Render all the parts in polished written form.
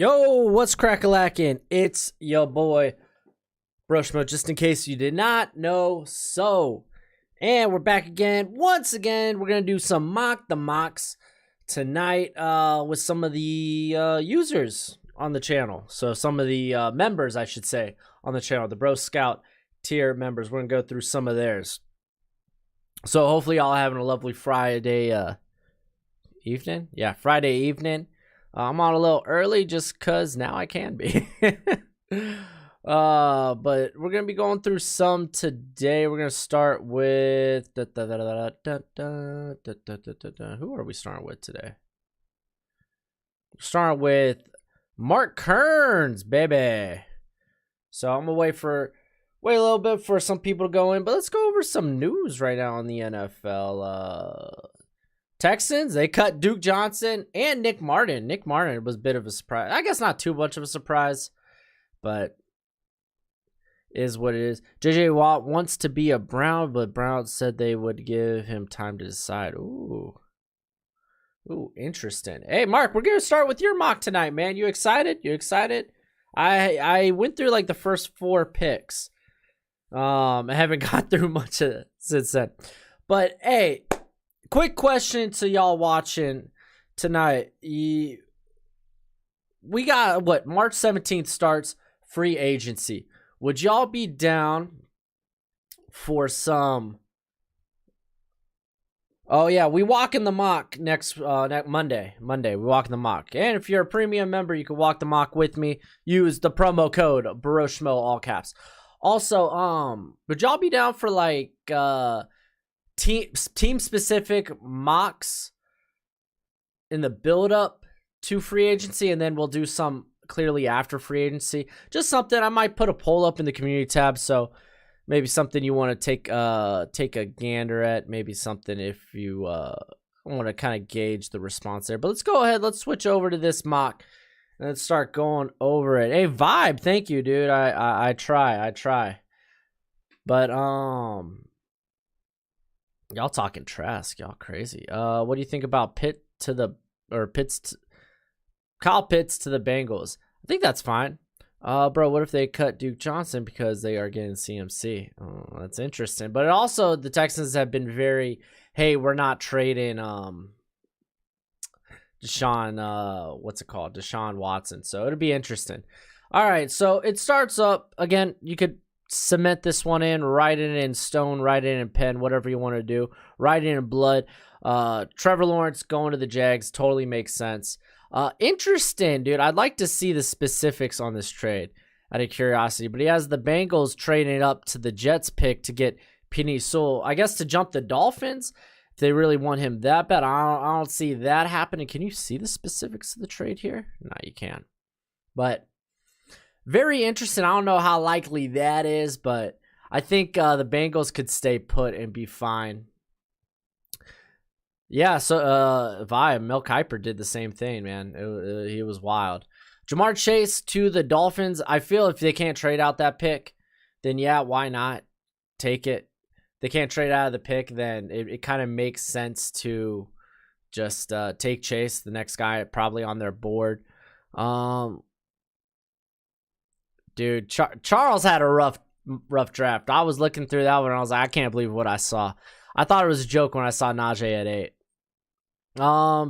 Yo, what's crack-a-lackin'? It's your boy, Broshmo, just in case you did not know so. And we're back again. Once again, we're going to do some Mock the Mocks tonight with some of the users on the channel. So some of the members, I should say, on the channel. The Bro Scout tier members. We're going to go through some of theirs. So hopefully y'all having a lovely Friday evening. Yeah, Friday evening. I'm on a little early just because now I can be. But we're going to be going through some today. We're going to start with... Who are we starting with today? We're starting with Mark Kearns, baby. So I'm going to wait a little bit for some people to go in. But let's go over some news right now on the NFL. Texans, they cut Duke Johnson and Nick Martin. Nick Martin was a bit of a surprise. I guess not too much of a surprise, but is what it is. J.J. Watt wants to be a Brown, but Brown said they would give him time to decide. Ooh, interesting. Hey, Mark, we're going to start with your mock tonight, man. You excited? You excited? I went through like the first 4 picks. I haven't got through much of it since then. But, hey... Quick question to y'all watching tonight. We got, March 17th starts free agency. Would y'all be down for some... Oh, yeah, we walk in the mock next Monday. We walk in the mock. And if you're a premium member, you can walk the mock with me. Use the promo code Baroshmo, all caps. Also, would y'all be down for, like... team specific mocks in the build up to free agency, and then we'll do some clearly after free agency? Just something. I might put a poll up in the community tab, so maybe something you want to take a gander at. Maybe something if you want to kind of gauge the response there. But let's go ahead. Let's switch over to this mock and let's start going over it. Hey, Vibe, thank you, dude. I try. But y'all talking Trask, y'all crazy. What do you think about Kyle Pitts to the Bengals? I think that's fine. Bro, what if they cut Duke Johnson because they are getting CMC? Oh, that's interesting. But also the Texans have been very, hey, we're not trading Deshaun Watson. So it'll be interesting. All right, so it starts up again. You could cement this one in, write it in stone, write it in pen, whatever you want to do. Write it in blood. Trevor Lawrence going to the Jags totally makes sense. Interesting, dude. I'd like to see the specifics on this trade out of curiosity. But he has the Bengals trading up to the Jets pick to get Penei Sewell. I guess to jump the Dolphins if they really want him that bad. I don't see that happening. Can you see the specifics of the trade here? No, you can't. But very interesting. I don't know how likely that is, but I think the Bengals could stay put and be fine. Yeah, so Mel Kiper did the same thing, man. He was wild. Jamar Chase to the Dolphins. I feel if they can't trade out that pick, then yeah, why not take it? They can't trade out of the pick, then it kind of makes sense to just take Chase, the next guy probably on their board. Dude, Charles had a rough draft. I was looking through that one and I was like, I can't believe what I saw. I thought it was a joke when I saw Najee at 8.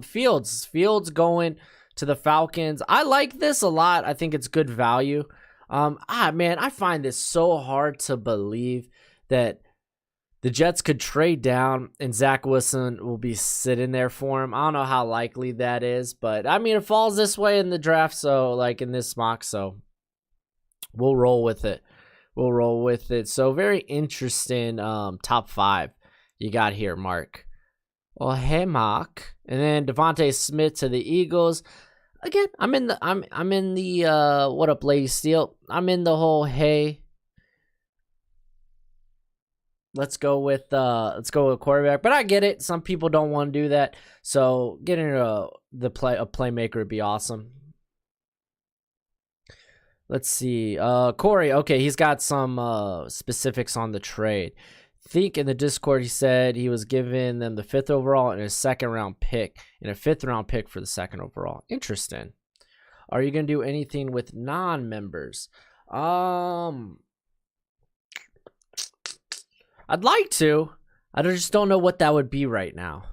Fields going to the Falcons. I like this a lot. I think it's good value. Man, I find this so hard to believe that the Jets could trade down and Zach Wilson will be sitting there for him. I don't know how likely that is, but I mean, it falls this way in the draft, so like in this mock, so we'll roll with it. So very interesting top 5 you got here, Mark. Well, hey, Mark. And then Devontae Smith to the Eagles. Again, I'm in the what up, Lady Steel? I'm in the whole hey. Let's go with quarterback. But I get it. Some people don't want to do that. So getting a playmaker would be awesome. Let's see. Corey, okay, he's got some specifics on the trade. Think in the Discord he said he was giving them the 5th overall and a 2nd round pick and a 5th round pick for the 2nd overall. Interesting. Are you gonna do anything with non-members? I'd like to. I just don't know what that would be right now.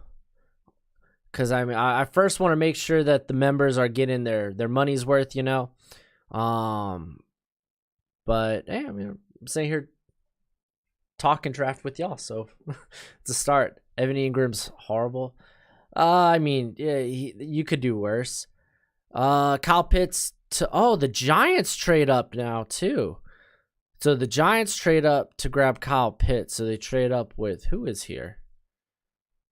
Because I mean, I first want to make sure that the members are getting their money's worth, you know. But hey, I mean, I'm sitting here talking draft with y'all, so it's a start. Evan Ingram's horrible. I mean, yeah, you could do worse. Kyle Pitts to the Giants trade up now too. So the Giants trade up to grab Kyle Pitts. So they trade up with who is here?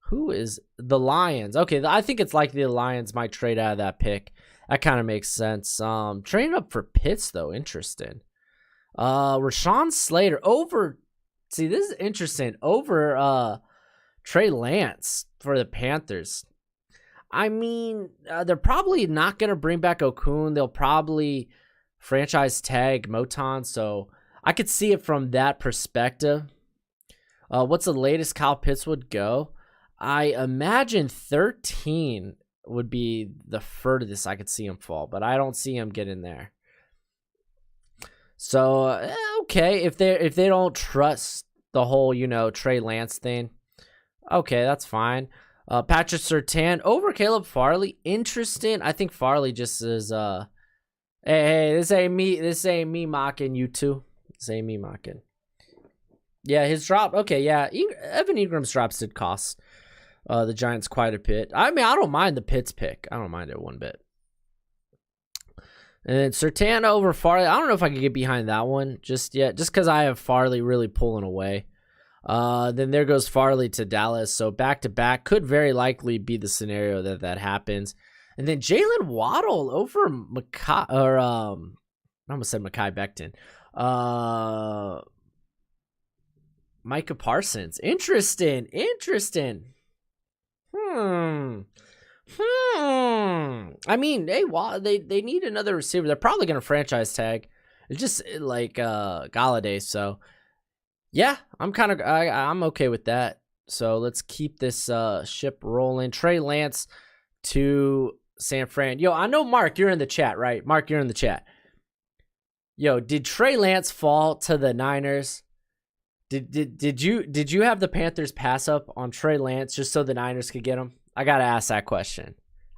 Who is the Lions? Okay, I think it's likely the Lions might trade out of that pick. That kind of makes sense. Trading up for Pitts though, interesting. Rashawn Slater over. See, this is interesting. Over Trey Lance for the Panthers. I mean, they're probably not going to bring back Okun. They'll probably franchise tag Moton. So I could see it from that perspective. What's the latest Kyle Pitts would go? I imagine 13 would be the furthest I could see him fall, but I don't see him getting there. So okay, if they don't trust the whole Trey Lance thing, okay, that's fine. Patrick Surtain over Caleb Farley, interesting. I think Farley just is hey, this ain't me mocking you two. This ain't me mocking. Yeah, his drop. Okay, yeah, Evan Ingram's drops did cost the Giants quite a bit. I mean, I don't mind the Pitts pick. I don't mind it one bit. And then Surtain over Farley. I don't know if I can get behind that one just yet, just because I have Farley really pulling away. Then there goes Farley to Dallas. So back-to-back could very likely be the scenario that happens. And then Jalen Waddle over I almost said Mekhi Becton. Micah Parsons. Interesting. I mean, hey, they need another receiver. They're probably going to franchise tag. It's just like Galladay. So, yeah, I'm okay with that. So let's keep this ship rolling. Trey Lance to San Fran. Yo, I know Mark, you're in the chat, right? Mark, you're in the chat. Yo, did Trey Lance fall to the Niners? Did you have the Panthers pass up on Trey Lance just so the Niners could get him? I gotta ask that question.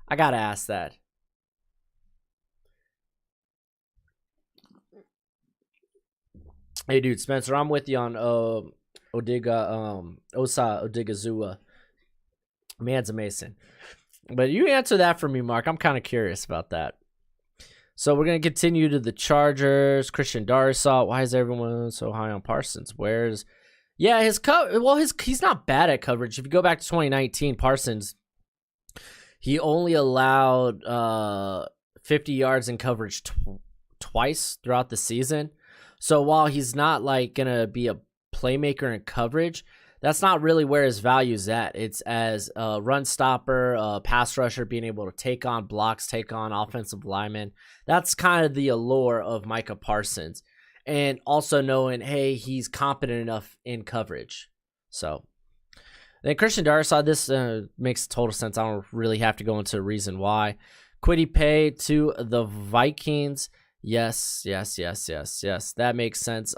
I gotta ask that. Hey, dude, Spencer, I'm with you on Osa Odigizua. Man's amazing. But you answer that for me, Mark. I'm kind of curious about that. So we're going to continue to the Chargers. Christian Darrisaw. Why is everyone so high on Parsons? Yeah, he's not bad at coverage. If you go back to 2019, Parsons, he only allowed 50 yards in coverage twice throughout the season. So while he's not like going to be a playmaker in coverage, that's not really where his value's at. It's as a run stopper, pass rusher, being able to take on blocks, take on offensive linemen. That's kind of the allure of Micah Parsons. And also knowing, hey, he's competent enough in coverage. So then Christian Darrisaw, this makes total sense. I don't really have to go into a reason why. Kwity Paye to the Vikings. Yes. That makes sense.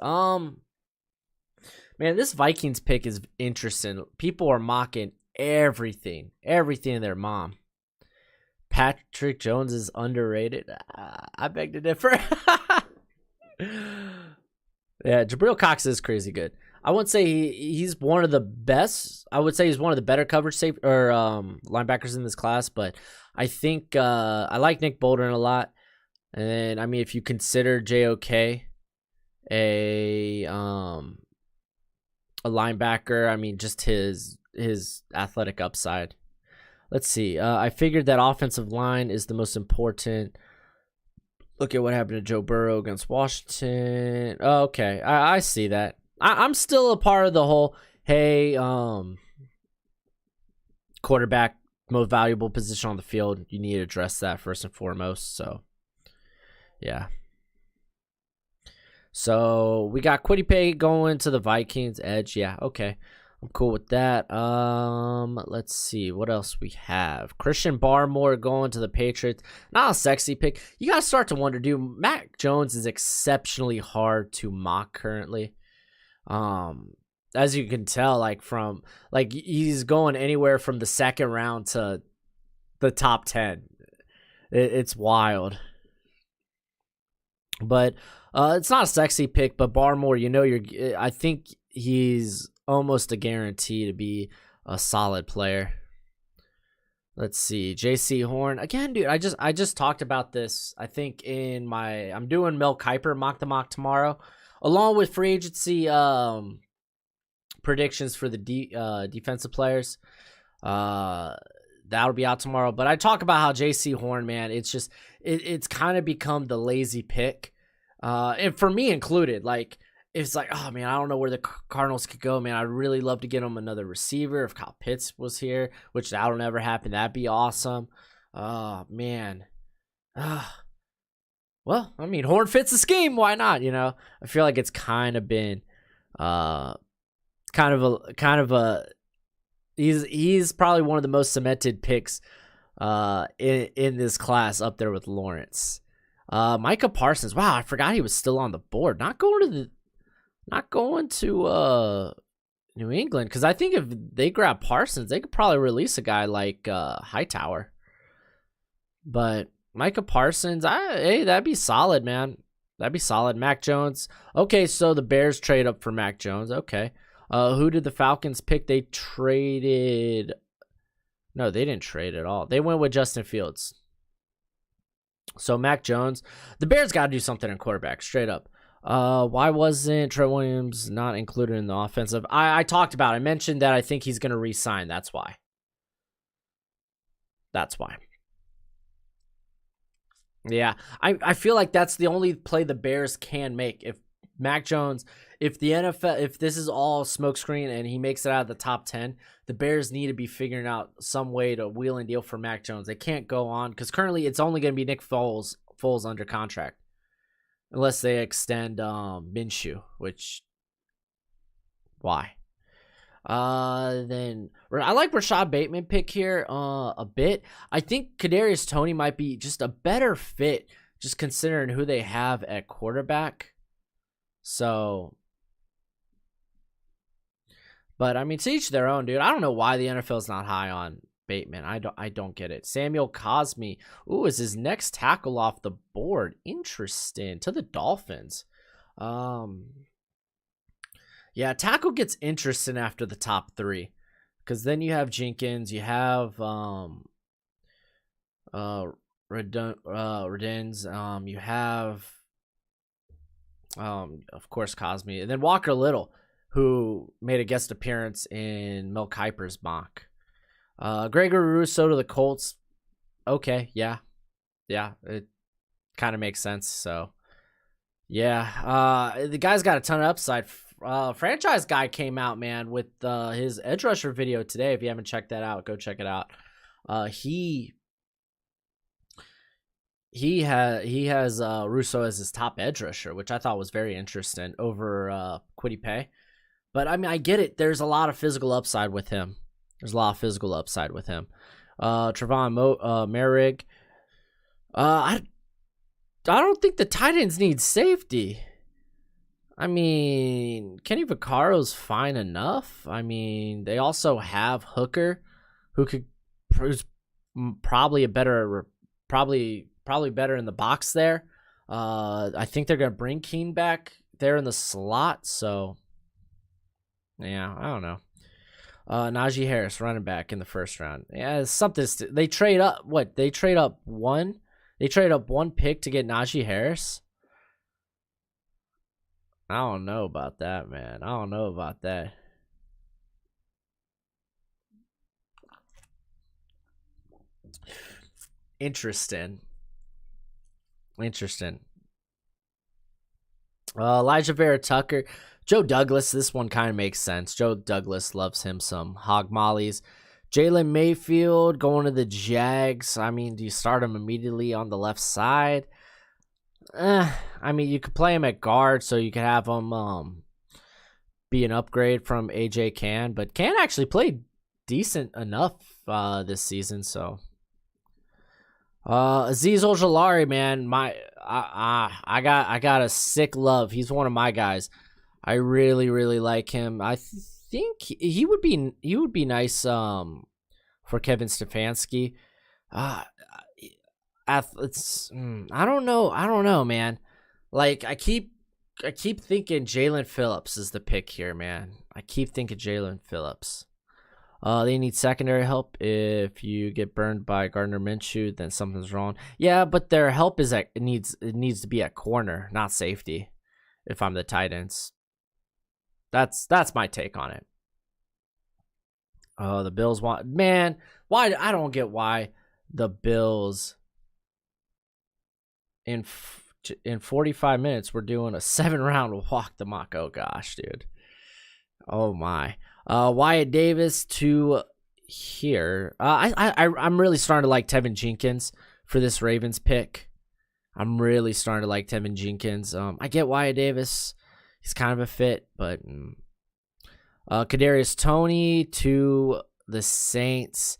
Man, this Vikings pick is interesting. People are mocking everything in their mom. Patrick Jones is underrated. I beg to differ. Yeah, Jabril Cox is crazy good. I wouldn't say he's one of the best. I would say he's one of the better coverage linebackers in this class, but I think I like Nick Bolton a lot. And I mean, if you consider JOK a linebacker, I mean, just his athletic upside. Let's see. I figured that offensive line is the most important. Look at what happened to Joe Burrow against Washington. Oh, okay, I see that. I'm still a part of the whole, hey, quarterback, most valuable position on the field. You need to address that first and foremost. So, yeah. So we got Kwity Paye going to the Vikings edge. Yeah, okay. I'm cool with that. Let's see what else we have. Christian Barmore going to the Patriots. Not a sexy pick. You gotta start to wonder, dude. Mac Jones is exceptionally hard to mock currently. As you can tell, like from like he's going anywhere from the second round to the top 10. It's wild. But it's not a sexy pick. But Barmore, you know, I think he's almost a guarantee to be a solid player. Let's see, J.C. Horn again, dude. I just talked about this. I think I'm doing Mel Kiper mock the mock tomorrow, along with free agency predictions for the defensive players. That'll be out tomorrow. But I talk about how J.C. Horn, man, it's just it's kind of become the lazy pick, and for me included. Like it's like, oh man, I don't know where the Cardinals could go, man. I'd really love to get him another receiver if Kyle Pitts was here, which that'll never happen. That'd be awesome. Oh man. Well, I mean, Horn fits the scheme. Why not? You know, I feel like it's kind of been, kind of a. He's probably one of the most cemented picks, in this class, up there with Lawrence. Micah Parsons. Wow, I forgot he was still on the board. Not going to New England, because I think if they grab Parsons, they could probably release a guy like Hightower. But Micah Parsons, hey, that'd be solid, man. That'd be solid. Mac Jones. Okay, so the Bears trade up for Mac Jones. Okay. Who did the Falcons pick? They traded. No, they didn't trade at all. They went with Justin Fields. So Mac Jones. The Bears got to do something in quarterback, straight up. Why wasn't Trent Williams not included in the offensive? I talked about it. I mentioned that I think he's going to re-sign. That's why. Yeah, I feel like that's the only play the Bears can make. If Mac Jones, if the NFL, if this is all smokescreen and he makes it out of the top 10, the Bears need to be figuring out some way to wheel and deal for Mac Jones. They can't go on, because currently it's only going to be Nick Foles under contract. Unless they extend Minshew, which why? Then I like Rashad Bateman pick here a bit. I think Kadarius Toney might be just a better fit, just considering who they have at quarterback. So, but I mean, to each their own, dude. I don't know why the NFL is not high on Bateman. I don't get it. Samuel Cosmi. Ooh, is his next tackle off the board? Interesting. To the Dolphins. Yeah, tackle gets interesting after the top 3, because then you have Jenkins, you have Redens, you have of course Cosmi, and then Walker Little, who made a guest appearance in Mel Kiper's mock. Gregory Rousseau to the Colts. Okay, yeah, it kind of makes sense. So, yeah, the guy's got a ton of upside. Franchise guy came out, man, with his edge rusher video today. If you haven't checked that out, go check it out. He has Rousseau as his top edge rusher, which I thought was very interesting over Kwity Paye. But I mean, I get it. There's a lot of physical upside with him. Trevon Merrick. I don't think the tight ends need safety. I mean, Kenny Vaccaro's fine enough. I mean, they also have Hooker, who's probably better in the box there. I think they're gonna bring Keene back there in the slot. So, yeah, I don't know. Najee Harris, running back in the first round. Yeah, something. They trade up. What? They trade up one. They trade up one pick to get Najee Harris. I don't know about that, man. I don't know about that. Interesting. Elijah Vera Tucker. Joe Douglas. This one kind of makes sense. Joe Douglas loves him some hog mollies. Jalen Mayfield going to the Jags. I mean, do you start him immediately on the left side? I mean, you could play him at guard, so you could have him be an upgrade from AJ Can, but Can actually played decent enough this season. So Azeez Ojulari, man, I got a sick love. He's one of my guys. I really like him. I think he would be nice for Kevin Stefanski. It's I don't know, man. Like I keep thinking Jalen Phillips is the pick here, man. I keep thinking Jalen Phillips. They need secondary help. If you get burned by Gardner Minshew, then something's wrong. Yeah, but their help is it needs to be at corner, not safety. If I'm the Titans, that's my take on it. The Bills want, man. Why? I don't get why the Bills in 45 minutes we're doing a 7-round walk the mock. Oh gosh, dude. Oh my. Wyatt Davis to here. I'm really starting to like Tevin Jenkins for this Ravens pick. I'm really starting to like Tevin Jenkins. I get Wyatt Davis. He's kind of a fit, but Kadarius Toney to the Saints.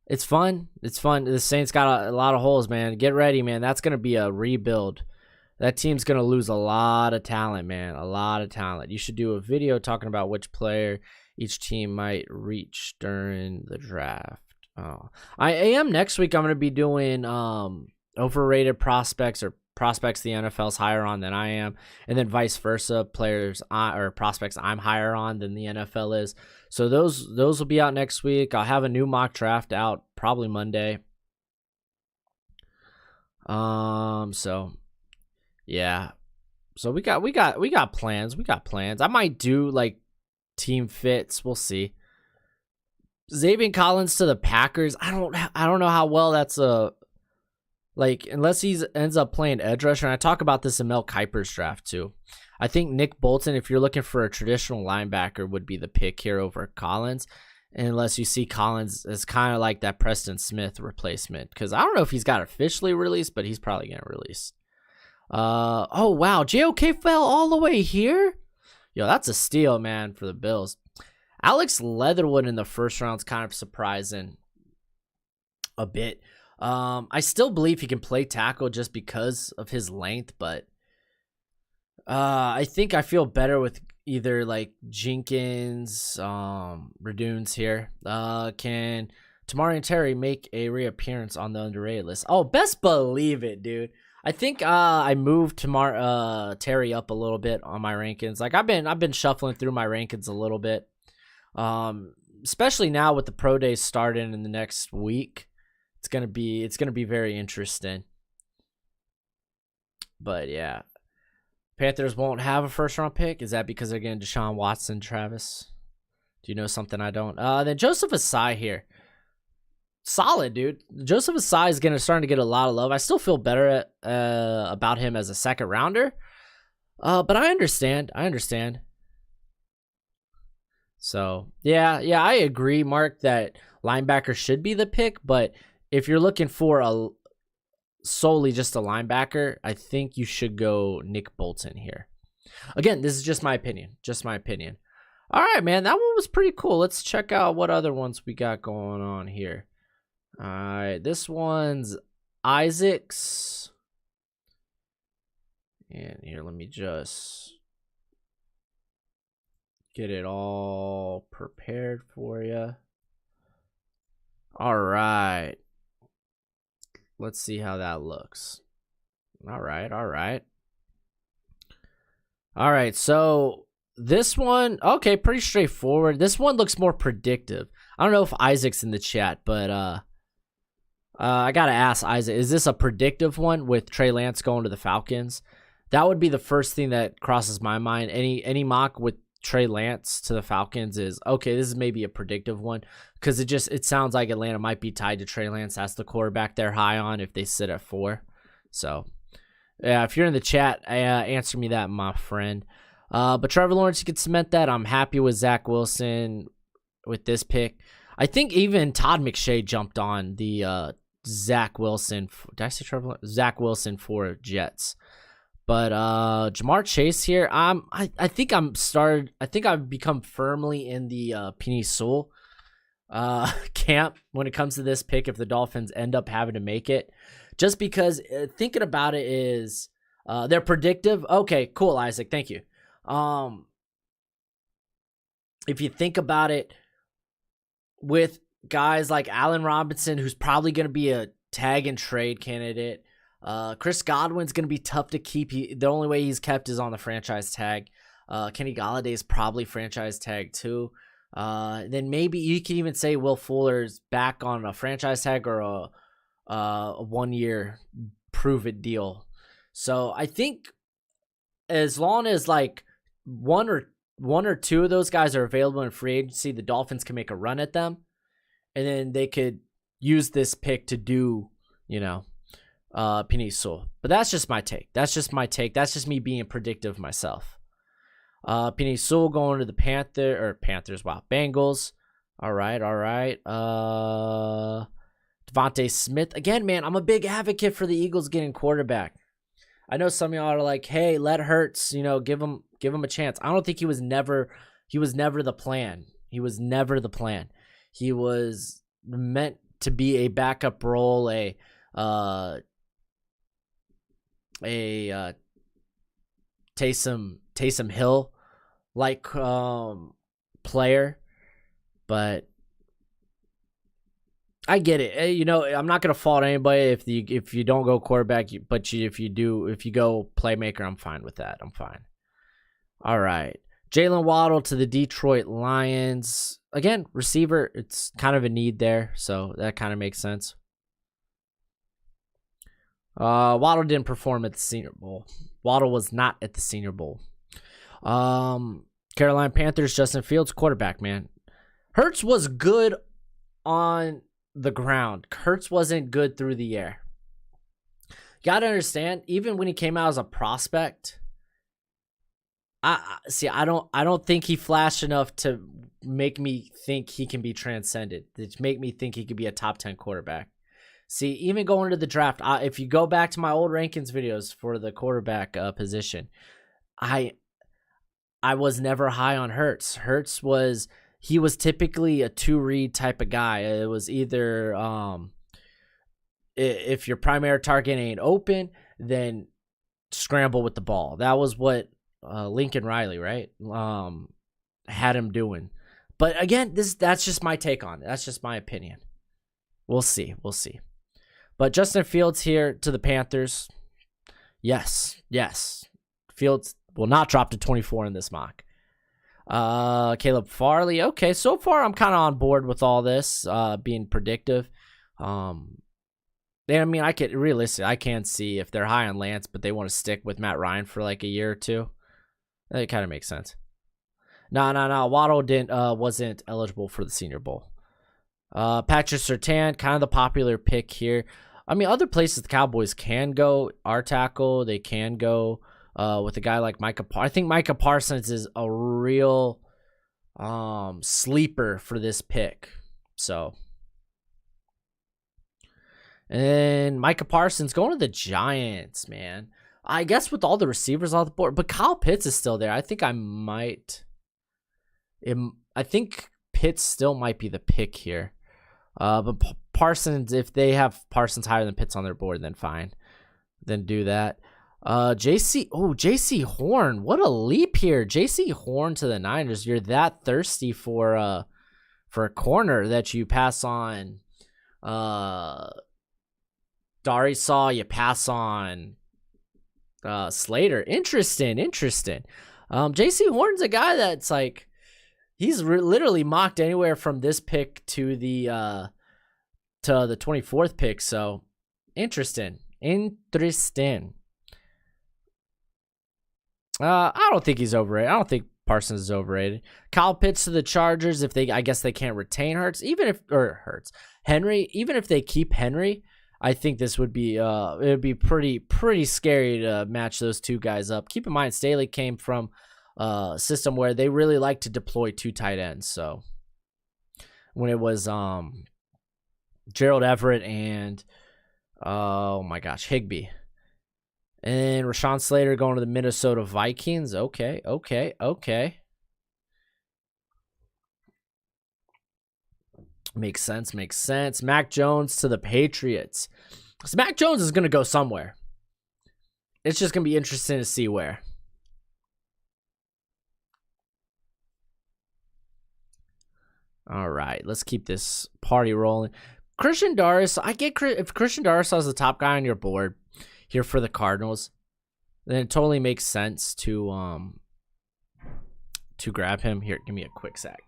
It's fun. The Saints got a lot of holes, man. Get ready, man. That's going to be a rebuild. That team's going to lose a lot of talent, man. A lot of talent. You should do a video talking about which player each team might reach during the draft. Oh, I am next week. I'm going to be doing overrated prospects or prospects the NFL's higher on than I am, and then vice versa, players or prospects I'm higher on than the NFL is. So those will be out next week. I'll have a new mock draft out probably Monday. So yeah. So we got plans. We got plans. I might do like team fits. We'll see. Xavier Collins to the Packers. I don't know how well that's unless he ends up playing edge rusher. And I talk about this in Mel Kiper's draft too. I think Nick Bolton, if you're looking for a traditional linebacker, would be the pick here over Collins. Unless you see Collins as kind of like that Preston Smith replacement. Because I don't know if he's got officially released, but he's probably going to release. Oh, wow. JOK fell all the way here? Yo, that's a steal, man, for the Bills. Alex Leatherwood in the first round is kind of surprising a bit. I still believe he can play tackle just because of his length, but I think I feel better with either like Jenkins, Raduns here. Can Tamari and Terry make a reappearance on the underrated list? Oh, best believe it, dude. I think I moved Terry up a little bit on my rankings. Like I've been shuffling through my rankings a little bit. Especially now with the pro days starting in the next week. It's gonna be very interesting. But yeah. Panthers won't have a first round pick. Is that because they're getting Deshaun Watson, Travis? Do you know something I don't? Then Joseph Asai here. Solid, dude. Joseph Asai is starting to get a lot of love. I still feel better about him as a second rounder. But I understand. So yeah, I agree, Mark, that linebacker should be the pick. But if you're looking for solely just a linebacker, I think you should go Nick Bolton here. Again, this is just my opinion. All right, man, that one was pretty cool. Let's check out what other ones we got going on here. All right, this one's Isaacs. And here, let me just get it all prepared for you. All right. Let's see how that looks. All right. So this one, okay, pretty straightforward. This one looks more predictive. I don't know if Isaac's in the chat, but I gotta ask Isaac, is this a predictive one with Trey Lance going to the Falcons? That would be the first thing that crosses my mind. Any mock with Trey Lance to the Falcons is okay. This is maybe a predictive one because it sounds like Atlanta might be tied to Trey Lance. That's the quarterback they're high on if they sit at 4. So yeah, if you're in the chat, answer me that, my friend. But Trevor Lawrence, you could cement that. I'm happy with Zach Wilson with this pick. I think even Todd McShay jumped on the Zach Wilson. Did I say Trevor Lawrence? Zach Wilson for Jets. But Jamar Chase here, I think I've become firmly in the Penei Sewell camp when it comes to this pick if the Dolphins end up having to make it. Just because thinking about it is they're predictive. Okay, cool, Isaac. Thank you. If you think about it, with guys like Allen Robinson, who's probably going to be a tag and trade candidate, Chris Godwin's going to be tough to keep. The only way he's kept is on the franchise tag. Kenny Golladay is probably franchise tag too. Then maybe you can even say Will Fuller's back on a franchise tag or a 1-year prove it deal. So I think as long as like one or two of those guys are available in free agency, the Dolphins can make a run at them, and then they could use this pick to do, Penei Sewell. But that's just my take. That's just me being predictive myself. Penei Sewell going to the Bengals. All right. Devontae Smith. Again, man, I'm a big advocate for the Eagles getting quarterback. I know some of y'all are like, hey, let Hurts, give him a chance. I don't think he was never the plan. He was never the plan. He was meant to be a backup role, a Taysom Hill like player, but I get it. I'm not gonna fault anybody if you don't go quarterback, but if you go playmaker, I'm fine with that. I'm fine. All right, Jalen Waddle to the Detroit Lions. Again, receiver. It's kind of a need there, so that kind of makes sense. Waddle didn't perform at the Senior Bowl. Waddle was not at the Senior Bowl. Carolina Panthers, Justin Fields, quarterback, man. Hurts was good on the ground. Hurts wasn't good through the air. You got to understand, even when he came out as a prospect, I don't think he flashed enough to make me think he can be transcended, to make me think he could be a top 10 quarterback. See, even going into the draft, if you go back to my old rankings videos for the quarterback position, I was never high on Hurts. He was typically a 2-read type of guy. It was either if your primary target ain't open, then scramble with the ball. That was what Lincoln Riley, right, had him doing. But again, that's just my take on it. That's just my opinion. We'll see. But Justin Fields here to the Panthers. Yes. Fields will not drop to 24 in this mock. Caleb Farley. Okay, so far I'm kind of on board with all this, being predictive. I mean, I can see if they're high on Lance, but they want to stick with Matt Ryan for like a year or two. It kind of makes sense. No. Waddle wasn't eligible for the Senior Bowl. Patrick Surtain, kind of the popular pick here. I mean, other places the Cowboys can go. Our tackle, they can go with a guy like Micah Parsons. I think Micah Parsons is a real sleeper for this pick. So, and Micah Parsons going to the Giants, man. I guess with all the receivers off the board, but Kyle Pitts is still there. I think I think Pitts still might be the pick here. But Parsons, if they have Parsons higher than Pitts on their board, then fine. Then do that. JC Horn. What a leap here. JC Horn to the Niners. You're that thirsty for a corner that you pass on Darisaw, you pass on Slater. Interesting. JC Horn's a guy that's like, he's literally mocked anywhere from this pick to the 24th pick. So interesting. I don't think he's overrated. I don't think Parsons is overrated. Kyle Pitts to the Chargers. I guess they can't retain Henry. Even if they keep Henry, I think this would be it would be pretty scary to match those two guys up. Keep in mind, Staley came from system where they really like to deploy 2 tight ends. So when it was Gerald Everett and Higbee. And Rashawn Slater going to the Minnesota Vikings. Okay. Makes sense. Mac Jones to the Patriots. So Mac Jones is going to go somewhere. It's just going to be interesting to see where. All right, let's keep this party rolling. Christian Darrisaw, if Christian Darrisaw is the top guy on your board here for the Cardinals, then it totally makes sense to grab him. Here, give me a quick sec.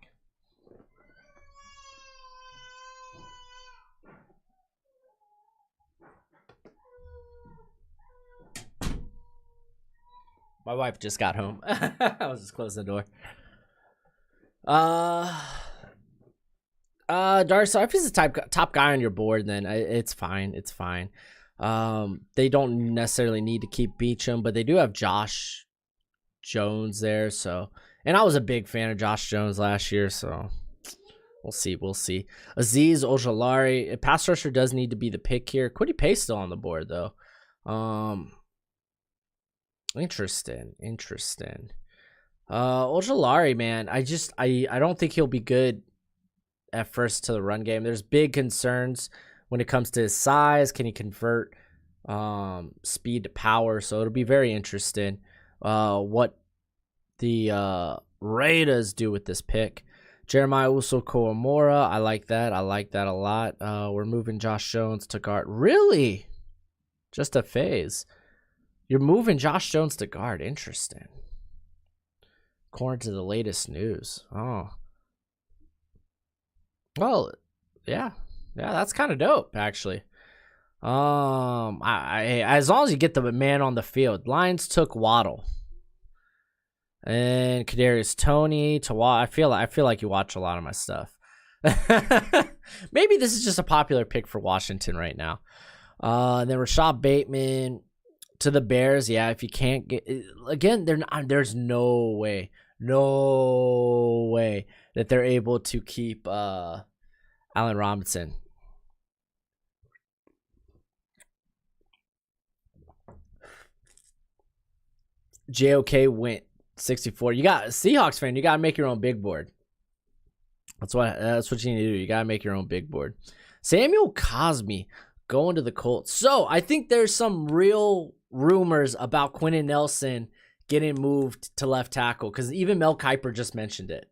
My wife just got home. I was just closing the door. Darrisaw, if he's the top guy on your board, then it's fine. It's fine. They don't necessarily need to keep Beachum, but they do have Josh Jones there. So, and I was a big fan of Josh Jones last year, so we'll see. Azeez Ojulari, a pass rusher does need to be the pick here. Kwity Paye still on the board though. Interesting. Ojulari, man, I don't think he'll be good at first to the run game. There's big concerns when it comes to his size. Can he convert speed to power? So it'll be very interesting what the Raiders do with this pick. Jeremiah Uso-Koamora, I like that a lot. We're moving Josh Jones to guard. Really? Just a phase. You're moving Josh Jones to guard. Interesting. According to the latest news. Oh. Well, yeah, that's kind of dope, actually. As long as you get the man on the field. Lions took Waddle and Kadarius Toney to I feel like you watch a lot of my stuff. Maybe this is just a popular pick for Washington right now. And then Rashad Bateman to the Bears. Yeah, if you can't get again, there's no way that they're able to keep Allen Robinson. JOK went 64. You got Seahawks fan. You gotta make your own big board. That's what you need to do. You gotta make your own big board. Samuel Cosmi going to the Colts. So I think there's some real rumors about Quentin Nelson getting moved to left tackle because even Mel Kiper just mentioned it.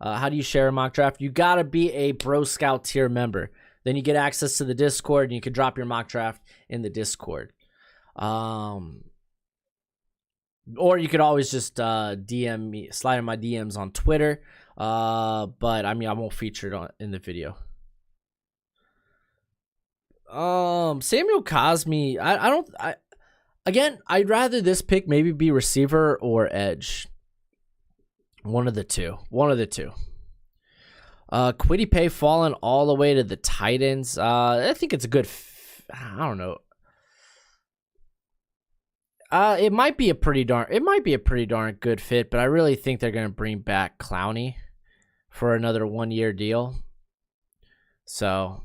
How do you share a mock draft? You got to be a Bro Scout tier member. Then you get access to the Discord and you can drop your mock draft in the Discord. Or you could always just DM me, slide in my DMs on Twitter. But I mean, I won't feature it in the video. Samuel Cosmi, I'd rather this pick maybe be receiver or edge. One of the two. Kwity Paye falling all the way to the Titans. I think it's a good. I don't know. It might be a pretty darn good fit, but I really think they're gonna bring back Clowney for another 1-year deal. So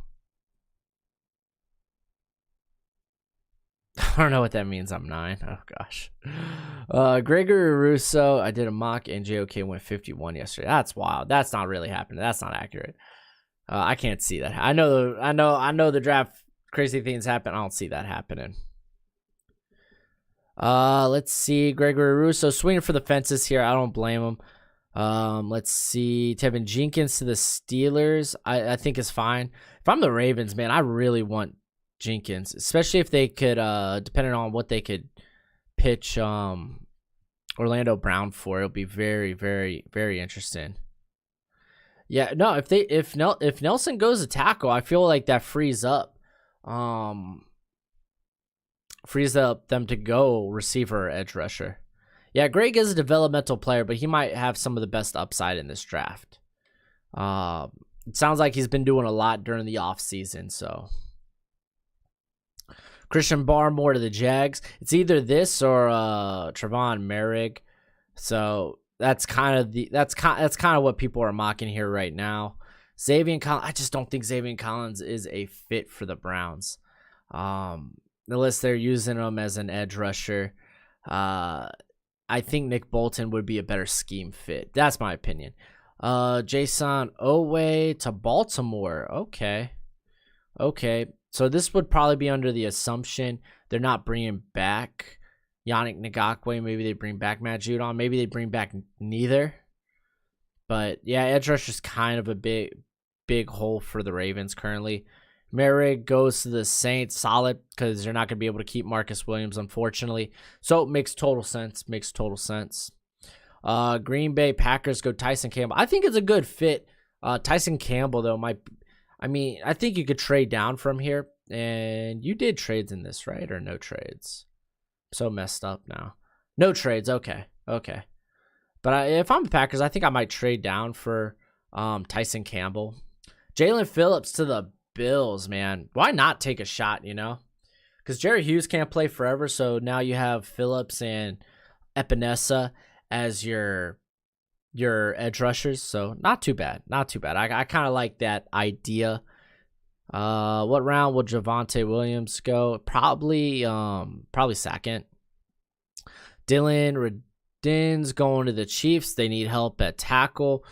I don't know what that means. I'm 9. Oh gosh. Gregory Russo, I did a mock and JOK went 51 yesterday. That's wild. That's not really happening. That's not accurate. I can't see that. I know the draft crazy things happen. I don't see that happening. Let's see. Gregory Russo swinging for the fences here. I don't blame him. Let's see. Tevin Jenkins to the Steelers. I think is fine. If I'm the Ravens, man, I really want Jenkins, especially if they could, depending on what they could pitch Orlando Brown for, it'll be very, very, very interesting. Yeah, no, if Nelson goes to tackle, I feel like that frees up them to go receiver or edge rusher. Yeah, Greg is a developmental player, but he might have some of the best upside in this draft. It sounds like he's been doing a lot during the offseason, so. Christian Barmore to the Jags. It's either this or Trevon Merrick. So that's kind of what people are mocking here right now. Xavier Collins, I just don't think Xavier Collins is a fit for the Browns. unless they're using him as an edge rusher. I think Nick Bolton would be a better scheme fit. That's my opinion. Jason Owe to Baltimore. Okay. So this would probably be under the assumption they're not bringing back Yannick Ngakoue. Maybe they bring back Matt Judon. Maybe they bring back neither. But yeah, edge rush is kind of a big hole for the Ravens currently. Merrick goes to the Saints, solid, because they're not going to be able to keep Marcus Williams, unfortunately. So it makes total sense. Green Bay Packers go Tyson Campbell. I think it's a good fit. Tyson Campbell, though, I think you could trade down from here. And you did trades in this, right? Or no trades? I'm so messed up now. No trades. Okay. But if I'm the Packers, I think I might trade down for Tyson Campbell. Jalen Phillips to the Bills, man. Why not take a shot, Because Jerry Hughes can't play forever, so now you have Phillips and Epinesa as your edge rushers, so not too bad. I kind of like that idea. What round will Javonte Williams go? Probably second. Dylan Redin's going to the Chiefs. They need help at tackle.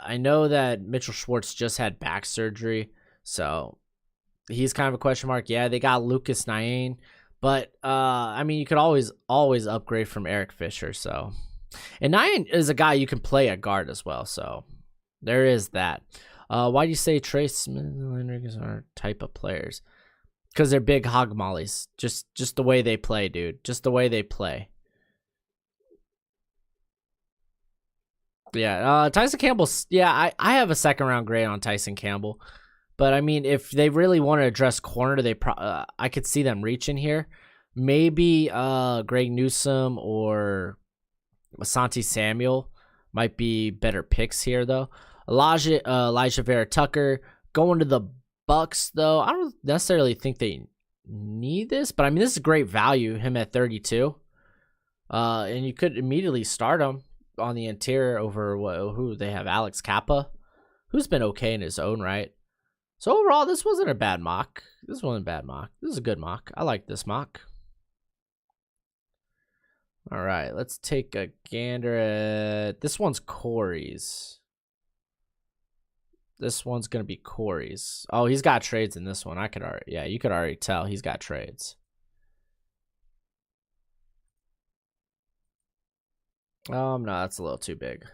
I know that Mitchell Schwartz just had back surgery, so he's kind of a question mark. Yeah, they got Lucas Niane, but you could always upgrade from Eric Fisher. So, and Niane is a guy you can play at guard as well. So there is that. Why do you say Trey Smith and Hendricks are type of players? Because they're big hog mollies. Just the way they play, dude. Just the way they play. Yeah, Tyson Campbell. Yeah, I have a second round grade on Tyson Campbell, but if they really want to address corner, I could see them reaching here. Maybe Greg Newsome or Asante Samuel might be better picks here, though. Elijah Vera Tucker going to the Bucks, though. I don't necessarily think they need this, but this is great value. Him at 32, and you could immediately start him on the interior over who they have, Alex Kappa, who's been okay in his own right. So overall, this wasn't a bad mock. This is a good mock. I like this mock. All right, let's take a gander at this one's Corey's. This one's gonna be Corey's. Oh, he's got trades in this one. You could already tell he's got trades. No, that's a little too big.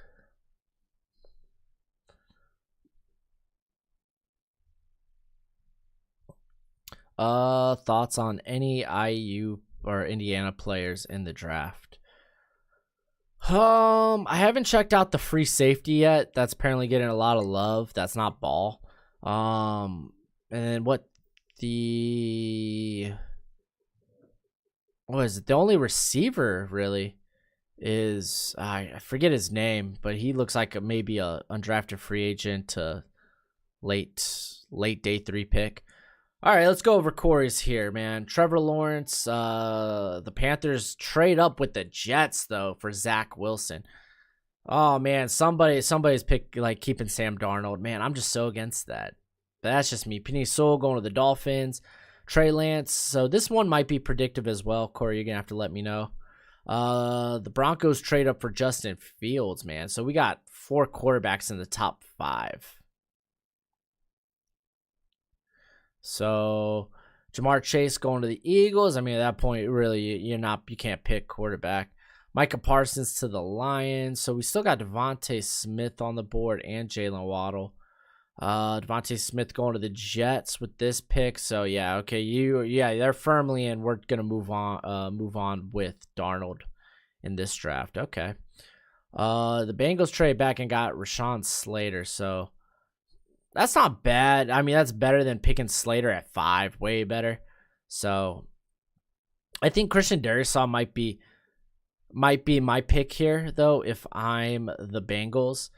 Thoughts on any IU or Indiana players in the draft? I haven't checked out the free safety yet. That's apparently getting a lot of love. That's not Ball. And what is it? The only receiver really is I forget his name, but he looks like maybe a undrafted free agent to late day 3 pick. All right, let's go over Corey's here, man. Trevor Lawrence, the Panthers trade up with the Jets though for Zach Wilson. Oh man, somebody's keeping Sam Darnold. Man, I'm just so against that. But that's just me. Penny Sewell going to the Dolphins. Trey Lance. So this one might be predictive as well. Corey, you're gonna have to let me know. The Broncos trade up for Justin Fields, man. So we got 4 quarterbacks in the top 5. So Jamar Chase going to the Eagles. At that point, really, you can't pick quarterback. Micah Parsons to the Lions. So we still got Devontae Smith on the board and Jalen Waddle. Devontae Smith going to the Jets with this pick. So yeah, okay, they're firmly in. We're gonna move on with Darnold in this draft. Okay. The Bengals trade back and got Rashawn Slater. So that's not bad. That's better than picking Slater at 5. Way better. So I think Christian Darrisaw might be my pick here, though, if I'm the Bengals.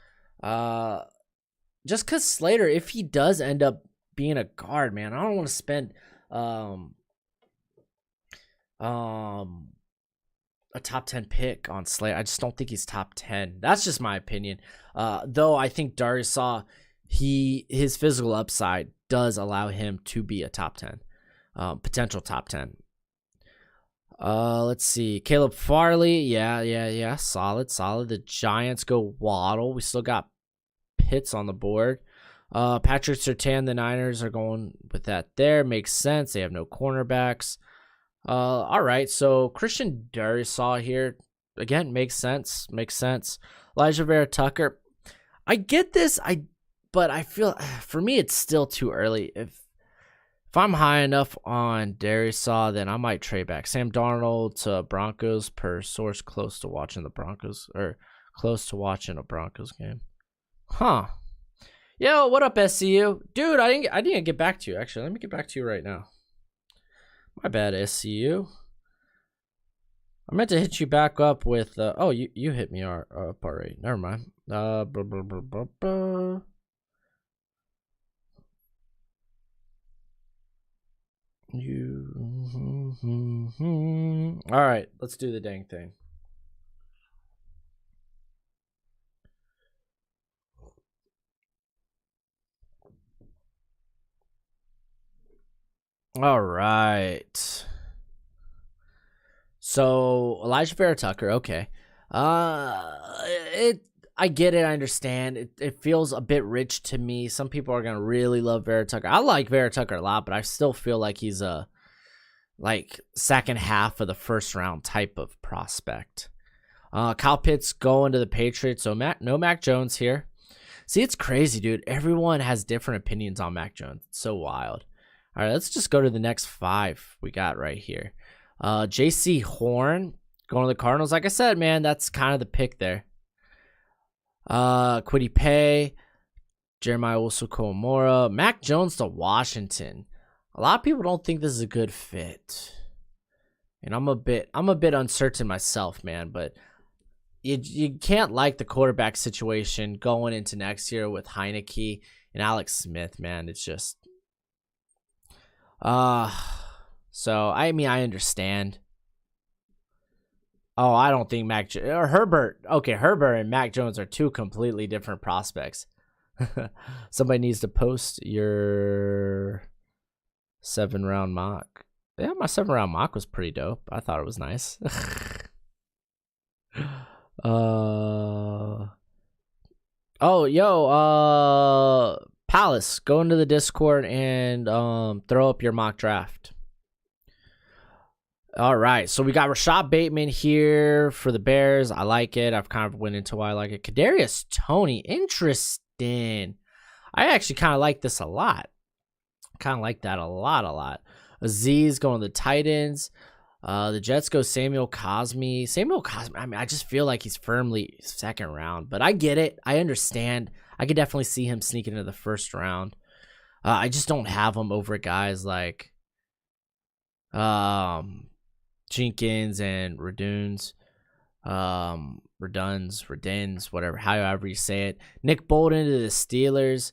Just because Slater, if he does end up being a guard, man, I don't want to spend a top 10 pick on Slater. I just don't think he's top 10. That's just my opinion. Though I think Darrisaw, his physical upside does allow him to be a top 10. Potential top 10. Let's see. Caleb Farley. Yeah. Solid. The Giants go Waddle. We still got Pitts on the board. Patrick Surtain, the Niners are going with that there. Makes sense. They have no cornerbacks. All right. So Christian Darrisaw here. Again, makes sense. Elijah Vera Tucker. I get this. But I feel, for me, it's still too early. If I'm high enough on Darrisaw, then I might trade back. Sam Darnold to Broncos per source close to watching the Broncos, or close to watching a Broncos game. Huh. Yo, what up, SCU? Dude, I didn't get back to you, actually. Let me get back to you right now. My bad, SCU. I meant to hit you back up with, oh, you hit me up already. Never mind. All right, let's do the dang thing. All right. So Elijah Vera Tucker, okay. I get it, I understand. It feels a bit rich to me. Some people are gonna really love Vera Tucker. I like Vera Tucker a lot, but I still feel like he's a second half of the first round type of prospect. Kyle Pitts going to the Patriots, so no Mac Jones here. See, it's crazy, dude. Everyone has different opinions on Mac Jones. It's so wild. All right, let's just go to the next 5 we got right here. J.C. Horn going to the Cardinals. Like I said, man, that's kind of the pick there. Kwity Paye, Jeremiah Owusu-Koramoah, Mac Jones to Washington. A lot of people don't think this is a good fit, and I'm a bit uncertain myself, man. But you can't like the quarterback situation going into next year with Heineke and Alex Smith, man. It's just, so I mean, I understand. Oh, I don't think Herbert. Okay, Herbert and Mac Jones are 2 completely different prospects. Somebody needs to post your 7-round mock. Yeah, my 7-round mock was pretty dope. I thought it was nice. Palace, go into the Discord and throw up your mock draft. All right, so we got Rashad Bateman here for the Bears. I like it. I've kind of went into why I like it. Kadarius Toney, interesting. I actually kind of like this a lot. Kind of like that a lot. Aziz going to the Titans. The Jets go Samuel Cosmi. I mean, I just feel like he's firmly 2nd round, but I get it. I understand. I could definitely see him sneaking into the 1st round. I just don't have him over guys like Jenkins and Reduns, whatever, however you say it. Nick Bolton to the Steelers.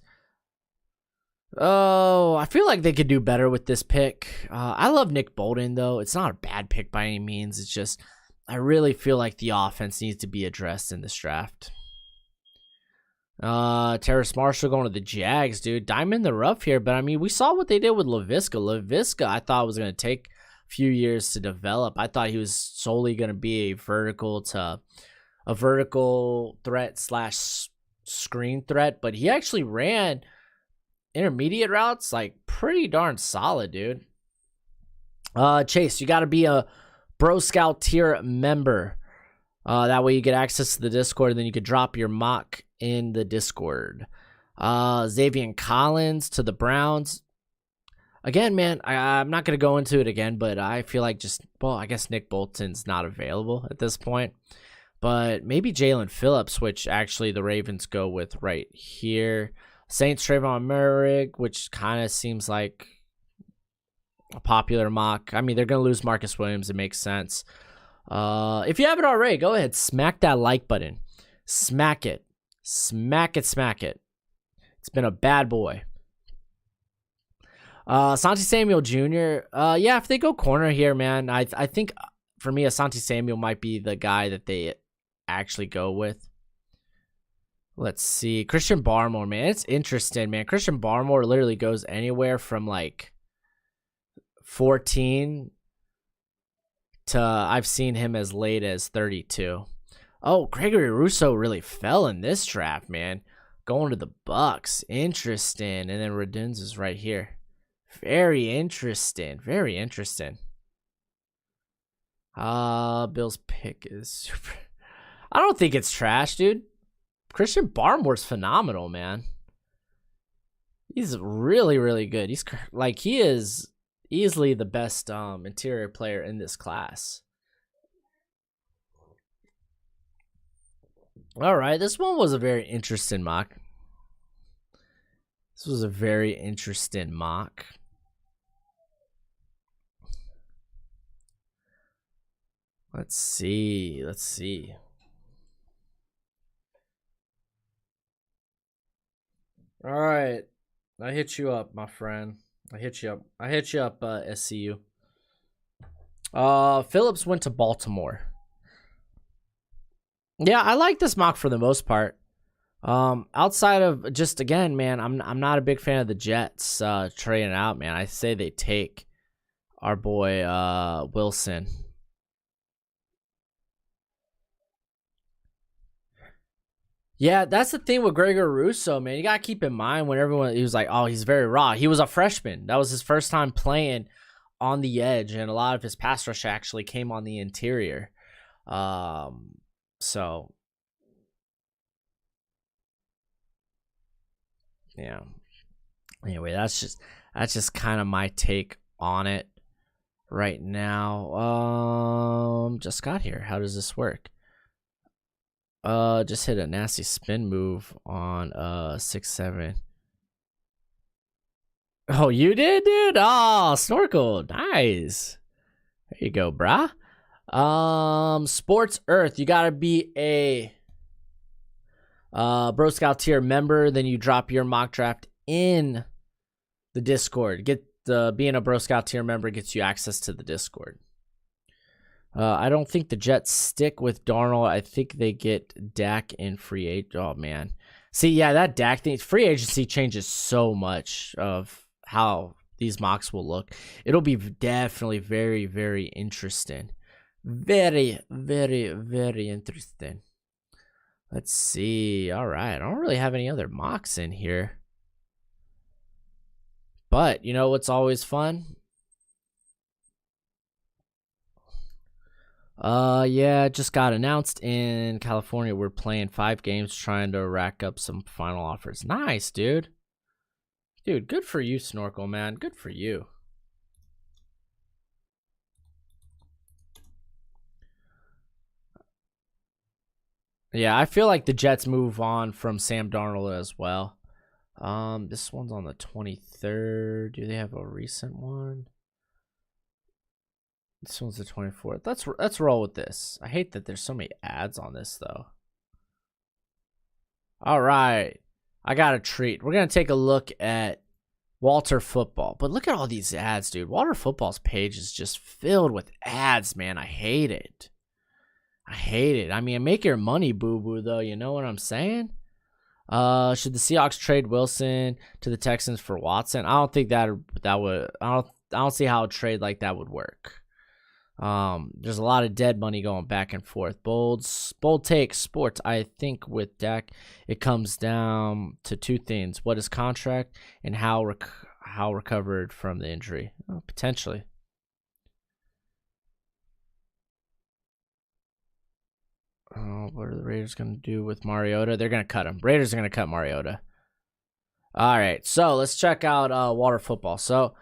Oh, I feel like they could do better with this pick. I love Nick Bolton, though. It's not a bad pick by any means. It's just, I really feel like the offense needs to be addressed in this draft. Terrace Marshall going to the Jags, dude. Diamond in the rough here, but I mean, we saw what they did with Laviska. Laviska, I thought was going to take a few years to develop. I thought he was solely going to be a vertical threat / screen threat, but he actually ran intermediate routes like pretty darn solid, dude. Chase, you got to be a Bro Scout tier member. That way you get access to the Discord, and then you could drop your mock in the Discord. Xavier Collins to the Browns. Again, man, I'm not going to go into it again, but I feel like I guess Nick Bolton's not available at this point. But maybe Jalen Phillips, which actually the Ravens go with right here. Saints Trayvon Merrick, which kind of seems like a popular mock. I mean, they're going to lose Marcus Williams. It makes sense. If you haven't already, go ahead, smack that like button. Smack it. Smack it. It's been a bad boy. Asante Samuel Jr. Yeah, if they go corner here, man, I think for me, Asante Samuel might be the guy that they actually go with. Let's see. Christian Barmore, man. It's interesting, man. Christian Barmore literally goes anywhere from like 14 to I've seen him as late as 32. Oh, Gregory Rousseau really fell in this draft, man. Going to the Bucks. Interesting. And then Radunz is right here. Very interesting. Very interesting. Bill's pick is super. I don't think it's trash, dude. Christian Barmore's phenomenal, man. He's really, really good. He is easily the best interior player in this class. All right, this one was a very interesting mock. This was a very interesting mock. Let's see. Let's see. All right. I hit you up, my friend. I hit you up, SCU. Phillips went to Baltimore. Yeah, I like this mock for the most part. Outside of just again, man, I'm not a big fan of the Jets trading out, man. I say they take our boy Wilson. Yeah, that's the thing with Gregory Rousseau, man. You got to keep in mind when he was like, oh, he's very raw. He was a freshman. That was his first time playing on the edge, and a lot of his pass rush actually came on the interior. So, yeah. Anyway, that's just kind of my take on it right now. Just got here. How does this work? Just hit a nasty spin move on 6-7. Oh, you did, dude? Oh, Snorkel. Nice. There you go, brah. Sports Earth, you gotta be a Bro Scout tier member, then you drop your mock draft in the Discord. Being a Bro Scout tier member gets you access to the Discord. I don't think the Jets stick with Darnold. I think they get Dak in free agent. Oh, man. See, yeah, that Dak thing, free agency changes so much of how these mocks will look. It'll be definitely very, very interesting. Very, very, very interesting. Let's see. All right. I don't really have any other mocks in here. But, you know what's always fun? Yeah, it just got announced in California. We're playing 5 games trying to rack up some final offers. Nice, dude. Dude, good for you, Snorkel, man. Good for you. Yeah, I feel like the Jets move on from Sam Darnold as well. This one's on the 23rd. Do they have a recent one? This one's the 24th. Let's roll with this. I hate that there's so many ads on this though. All right. I got a treat. We're going to take a look at Walter Football. But look at all these ads, dude. Walter Football's page is just filled with ads, man. I hate it. I hate it. I mean, make your money, boo-boo, though. You know what I'm saying? Should the Seahawks trade Wilson to the Texans for Watson? I don't think that would. I don't see how a trade like that would work. There's a lot of dead money going back and forth. Bold take sports. I think with Dak, it comes down to 2 things: what is contract and how recovered from the injury. Potentially. What are the Raiders going to do with Mariota? They're going to cut him. Raiders are going to cut Mariota. All right, so let's check out Walter Football. So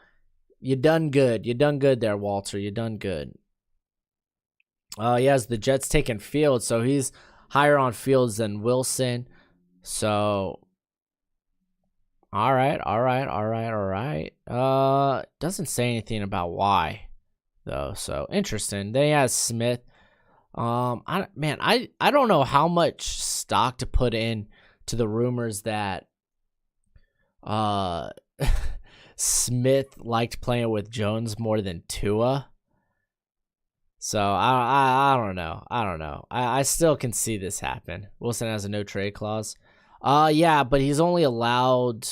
you done good. You done good there, Walter. You done good. He has the Jets taking Fields, so he's higher on Fields than Wilson. So, all right. Doesn't say anything about why, though. So interesting. Then he has Smith. I don't know how much stock to put in to the rumors that Smith liked playing with Jones more than Tua. So I don't know. I still can see this happen. Wilson has a no trade clause. Yeah, but he's only allowed,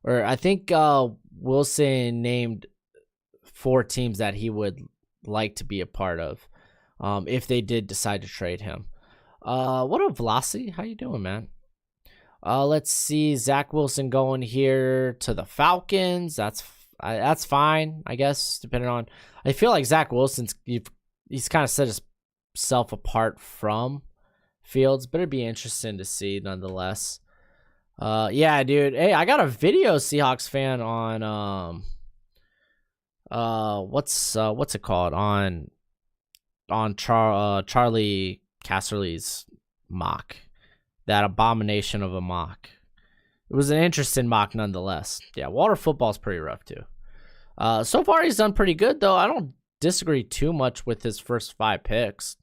or I think Wilson named 4 teams that he would like to be a part of, if they did decide to trade him. What up, Velocity? How you doing, man? Let's see, Zach Wilson going here to the Falcons. That's fine, I guess, depending on. I feel like Zach Wilson's he's kind of set himself apart from Fields, but it'd be interesting to see nonetheless. Yeah, dude. Hey, I got a video Seahawks fan on what's it called on Charlie Casserly's mock. That abomination of a mock. It was an interesting mock nonetheless. Yeah, Walter football's pretty rough too. So far he's done pretty good though. I don't disagree too much with his first 5 picks.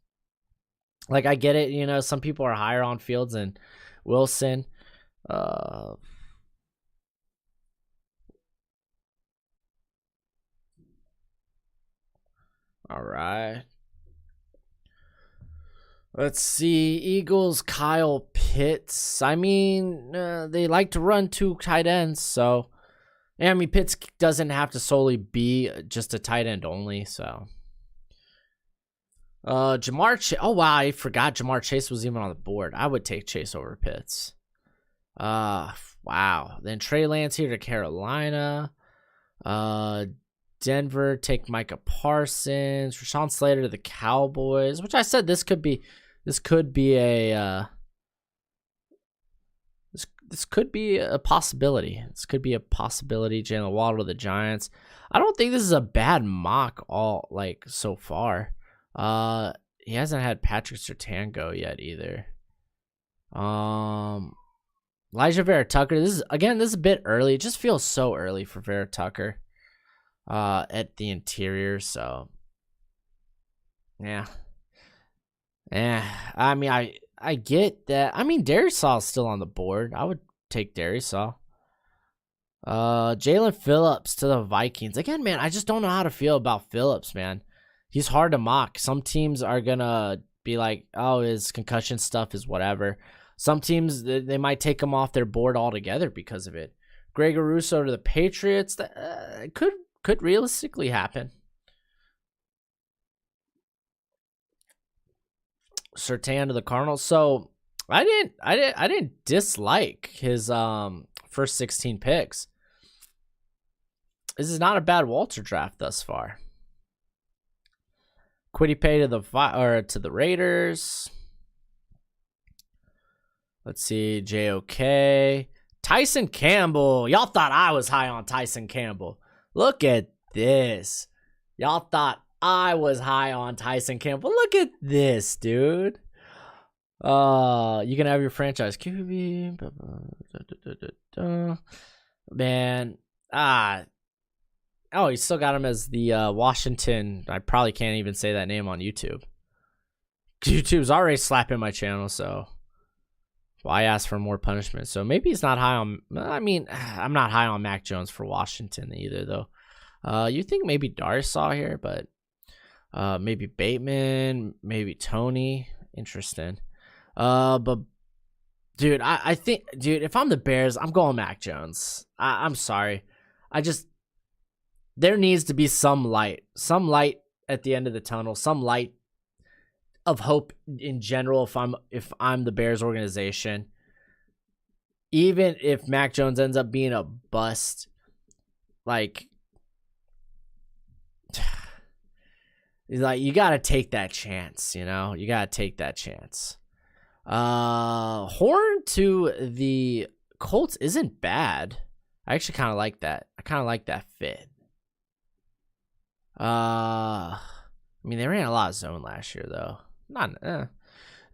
Like, I get it, you know, some people are higher on Fields and Wilson. All right. Let's see. Eagles, Kyle Pitts. I mean, they like to run 2 tight ends, so. Yeah, I mean, Pitts doesn't have to solely be just a tight end only, so. Jamar Chase. Oh, wow, I forgot Jamar Chase was even on the board. I would take Chase over Pitts. Wow. Then Trey Lance here to Carolina. Denver, take Micah Parsons. Rashawn Slater to the Cowboys, which I said this could be a this could be a possibility. This could be a possibility. Jalen Waddle to the Giants. I don't think this is a bad mock so far. He hasn't had Patrick Surtain go yet either. Elijah Vera Tucker. This is a bit early. It just feels so early for Vera Tucker. At the interior, so yeah. I mean, I get that. I mean, Darius Saw is still on the board. I would take Darius Saw. Jalen Phillips to the Vikings. Again, man, I just don't know how to feel about Phillips, man. He's hard to mock. Some teams are gonna be like, oh, his concussion stuff is whatever. Some teams, they might take him off their board altogether because of it. Gregor Rousseau to the Patriots. That could realistically happen. Surtain to the Cardinals. So I didn't dislike his first 16 picks. This is not a bad Walter draft thus far. Kwity Paye to the Raiders. Let's see, JOK. Tyson Campbell. Y'all thought I was high on Tyson Campbell. Look at this. Y'all thought I was high on Tyson Campbell. Look at this, dude. You can have your franchise QB. Man. Oh, you still got him as the Washington. I probably can't even say that name on YouTube. YouTube's already slapping my channel, so why ask for more punishment? So maybe he's not high on. I mean, I'm not high on Mac Jones for Washington either, though. You think maybe Darius Saw here, but maybe Bateman, maybe Tony. Interesting. But dude, I think, dude, if I'm the Bears, I'm going Mac Jones. I'm sorry. There needs to be some light at the end of the tunnel, some light of hope in general. If I'm the Bears organization, even if Mac Jones ends up being a bust, like you got to take that chance, you know? You got to take that chance. Horn to the Colts isn't bad. I actually kind of like that. I kind of like that fit. I mean, they ran a lot of zone last year, though.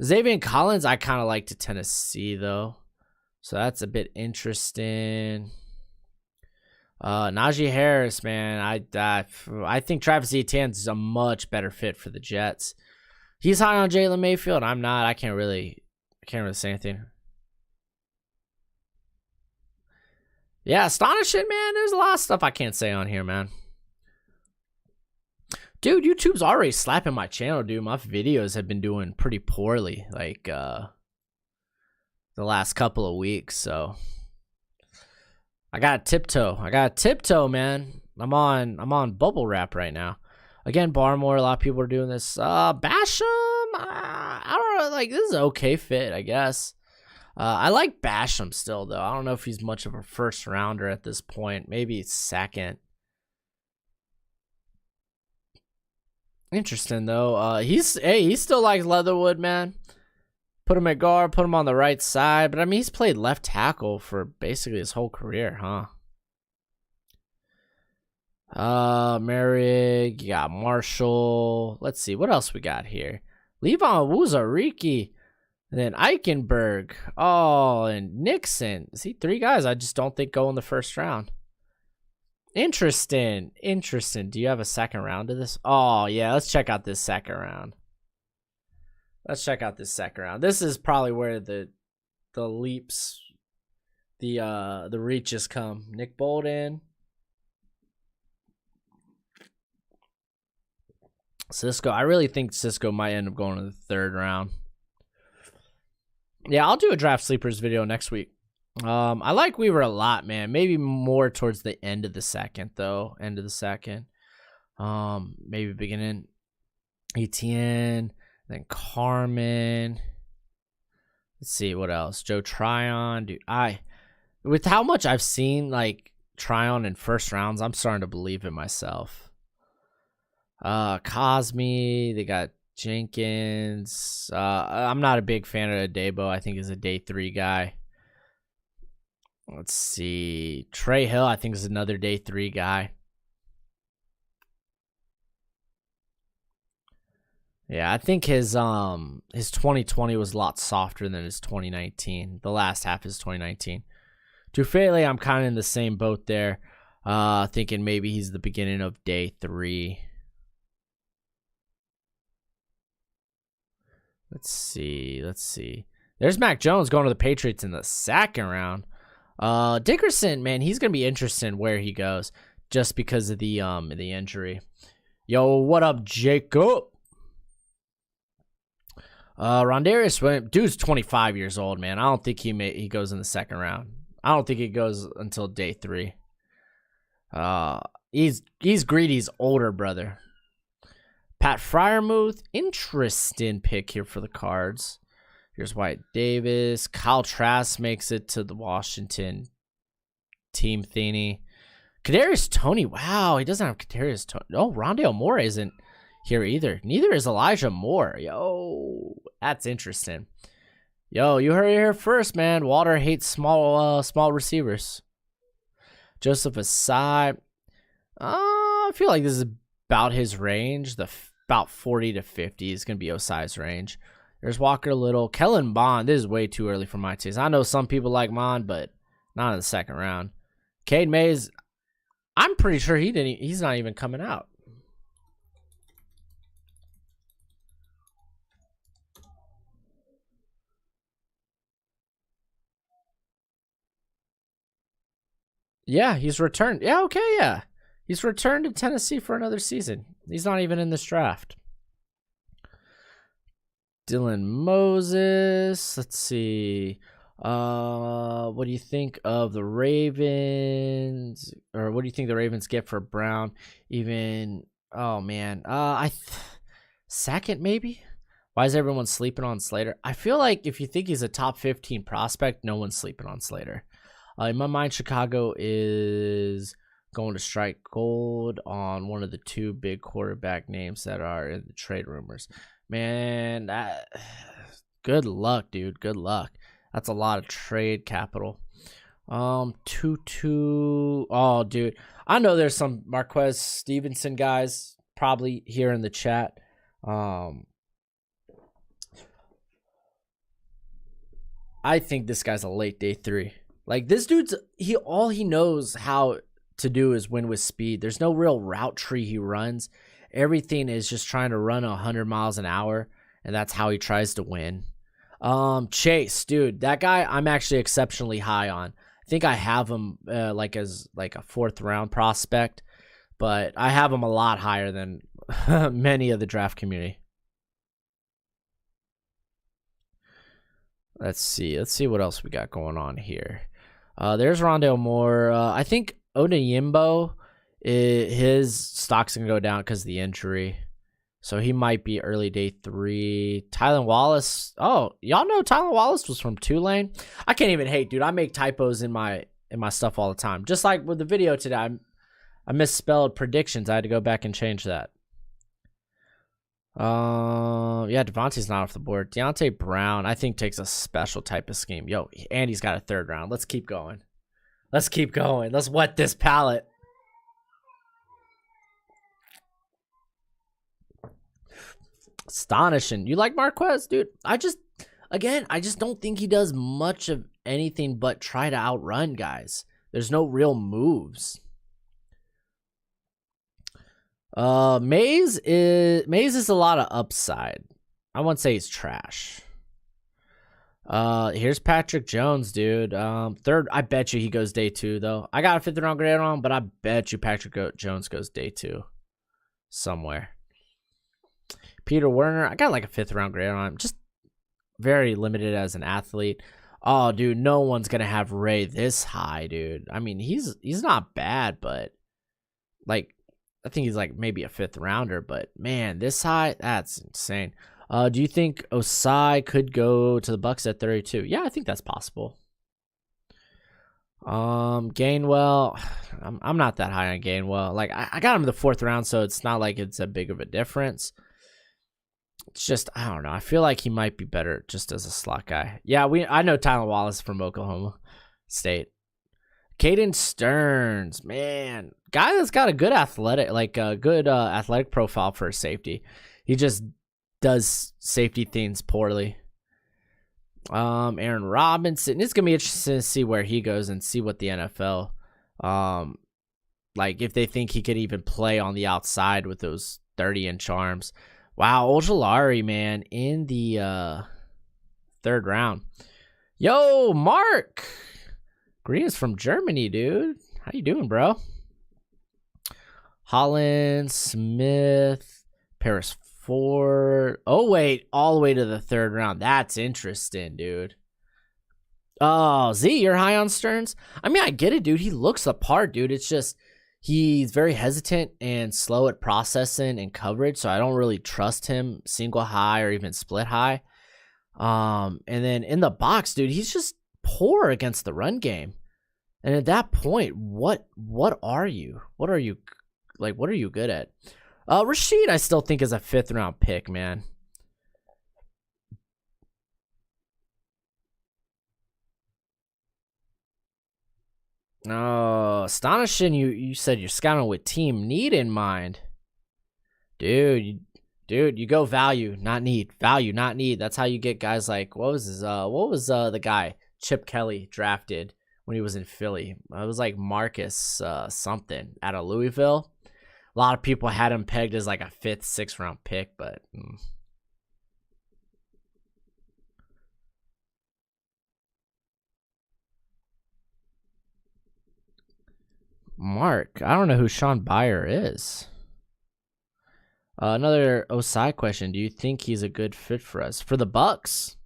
Xavier Collins, I kind of like to Tennessee, though. So that's a bit interesting. Najee Harris, man. I think Travis Etienne is a much better fit for the Jets. He's high on Jalen Mayfield. I'm not. I can't really say anything. Yeah, astonishing, man. There's a lot of stuff I can't say on here, man. Dude, YouTube's already slapping my channel, dude. My videos have been doing pretty poorly, like, the last couple of weeks, so. I got a tiptoe, man. I'm on bubble wrap right now. Again, Barmore. A lot of people are doing this. Basham. I don't know. Like, this is an okay fit, I guess. I like Basham still, though. I don't know if he's much of a first rounder at this point. Maybe second. Interesting though. He still likes Leatherwood, man. Put him at guard, put him on the right side. But I mean, he's played left tackle for basically his whole career, huh? Merrick, you got Marshall. Let's see, what else we got here? Levon Wuzariki, and then Eichenberg. Oh, and Nixon. See, 3 guys I just don't think go in the first round. Interesting. Do you have a second round of this? Oh, yeah, let's check out this second round. This is probably where the leaps, the reaches come. Nick Bolden. Cisco. I really think Cisco might end up going to the 3rd round. Yeah, I'll do a draft sleepers video next week. I like Weaver a lot, man. Maybe more towards the end of the second, though. Maybe beginning Etienne, then Carmen. Let's see what else. Joe Tryon, dude. With how much I've seen like Tryon in first rounds, I'm starting to believe it myself. Cosme, they got Jenkins. I'm not a big fan of Adebo. I think he's a day 3 guy. Let's see. Trey Hill, I think, is another day 3 guy. Yeah, I think his 2020 was a lot softer than his 2019. The last half is 2019. Tufele, I'm kind of in the same boat there. Thinking maybe he's the beginning of day 3. Let's see. There's Mac Jones going to the Patriots in the 2nd round. Dickerson, man, he's gonna be interesting where he goes, just because of the injury. Yo, what up, Jacob? Rondarius Williams, dude's 25 years old, man. I don't think he goes in the 2nd round. I don't think he goes until day 3. He's Greedy's older brother. Pat Fryermuth, interesting pick here for the Cards. Here's Wyatt Davis. Kyle Trask makes it to the Washington team thingy. Kadarius Toney. Wow, he doesn't have Kadarius Toney. Oh, Rondale Moore isn't here either. Neither is Elijah Moore. Yo, that's interesting. Yo, you heard it here first, man. Walter hates small receivers. Joseph Asai. I feel like this is about his range. About 40 to 50 is going to be Osai's range. There's Walker Little. Kellen Bond. This is way too early for my taste. I know some people like Mond, but not in the 2nd round. Cade Mays. I'm pretty sure he's not even coming out. Yeah, he's returned. Yeah, okay, yeah. He's returned to Tennessee for another season. He's not even in this draft. Dylan Moses. Let's see. What do you think of the Ravens? Or what do you think the Ravens get for Brown? Even, oh man. 2nd maybe? Why is everyone sleeping on Slater? I feel like if you think he's a top 15 prospect, no one's sleeping on Slater. In my mind, Chicago is going to strike gold on one of the 2 big quarterback names that are in the trade rumors. Man, good luck, dude. Good luck. That's a lot of trade capital. 2-2. Oh, dude. I know there's some Marquez Stevenson guys probably here in the chat. I think this guy's a late day 3. Like, this dude's all he knows how to do is win with speed. There's no real route tree he runs. Everything is just trying to run 100 miles an hour, and that's how he tries to win. Chase, dude, that guy I'm actually exceptionally high on. I think I have him as a 4th round prospect, but I have him a lot higher than many of the draft community. Let's see what else we got going on here. There's Rondale Moore. I think Odeyimbo his stock's gonna go down because of the injury. So he might be early day 3. Tylan Wallace. Oh, y'all know Tylan Wallace was from Tulane. I can't even hate, dude. I make typos in my stuff all the time. Just like with the video today, I misspelled predictions. I had to go back and change that. Yeah, Devontae's not off the board. Deontay Brown, I think, takes a special type of scheme. Yo, Andy's got a 3rd round. Let's keep going. Let's keep going. Let's wet this palate. Astonishing. You like Marquez, dude? I just don't think he does much of anything but try to outrun guys. There's no real moves. Mays is a lot of upside. I won't say he's trash. Here's Patrick Jones, dude. 3rd, I bet you he goes day 2 though. I got a 5th round grade on him, but I bet you Patrick Jones goes day 2 somewhere. Peter Werner, I got like a 5th round grade on him. Just very limited as an athlete. Oh, dude, no one's gonna have Ray this high, dude. I mean, he's not bad, but like, I think he's like maybe a 5th rounder. But man, this high, that's insane. Do you think Osai could go to the Bucks at 32? Yeah, I think that's possible. Gainwell, I'm not that high on Gainwell. Like, I got him in the 4th round, so it's not like it's a big of a difference. It's just, I don't know. I feel like he might be better just as a slot guy. Yeah, I know Tylan Wallace from Oklahoma State. Caden Stearns, man, guy that's got a good athletic profile for a safety. He just does safety things poorly. Aaron Robinson, it's gonna be interesting to see where he goes and see what the NFL, like if they think he could even play on the outside with those 30-inch arms. Wow, Ojulari, man, in the 3rd round. Yo, Mark Green is from Germany, dude. How you doing, bro? Holland, Smith, Paris Ford. Oh, wait, all the way to the 3rd round. That's interesting, dude. Oh, Z, you're high on Stearns? I mean, I get it, dude. He looks the part, dude. It's just he's very hesitant and slow at processing and coverage, so I don't really trust him single high or even split high. And then in the box, dude, he's just poor against the run game. And at that point, what are you? What are you good at? Rashid, I still think is a 5th round pick, man. Oh, astonishing! You said you're scouting with team need in mind, dude. You go value, not need. Value, not need. That's how you get guys like what was the guy Chip Kelly drafted when he was in Philly? It was like Marcus something out of Louisville. A lot of people had him pegged as like a 5th, 6th round pick, but. Mark, I don't know who Sean Byer is. Another Osai question. Do you think he's a good fit for us? For the Bucks?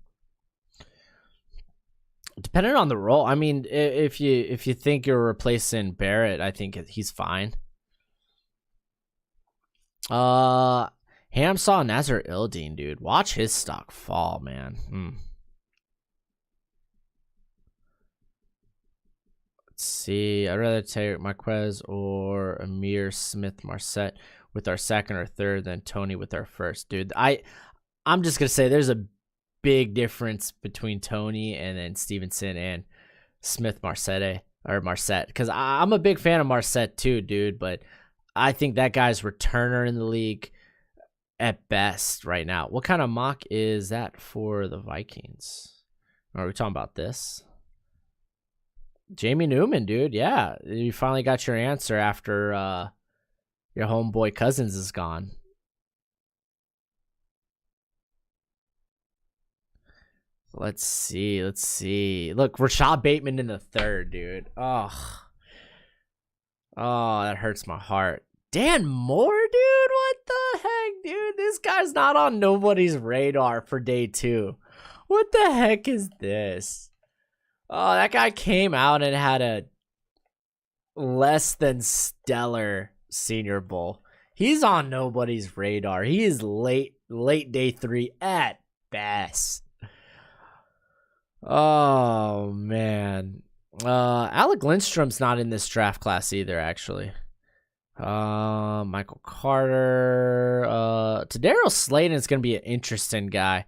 Depending on the role. I mean, if you think you're replacing Barrett, I think he's fine. Hamsaw Nazar Ildeen, dude. Watch his stock fall, man. Let's see. I'd rather take Marquez or Amir Smith Marset with our 2nd or 3rd than Tony with our 1st, dude. I'm just gonna say there's a big difference between Tony and then Stevenson and Smith Marset because I'm a big fan of Marset too, dude. But I think that guy's returner in the league at best right now. What kind of mock is that for the Vikings? Are we talking about this? Jamie Newman, dude. Yeah, you finally got your answer after your homeboy Cousins is gone. Let's see. Look, Rashad Bateman in the 3rd, dude. Oh, that hurts my heart. Dan Moore, dude. What the heck, dude? This guy's not on nobody's radar for day 2. What the heck is this? Oh, that guy came out and had a less than stellar Senior Bowl. He's on nobody's radar. He is late day 3 at best. Oh man. Alec Lindstrom's not in this draft class either, actually. Michael Carter. Tadarius Slayton is gonna be an interesting guy.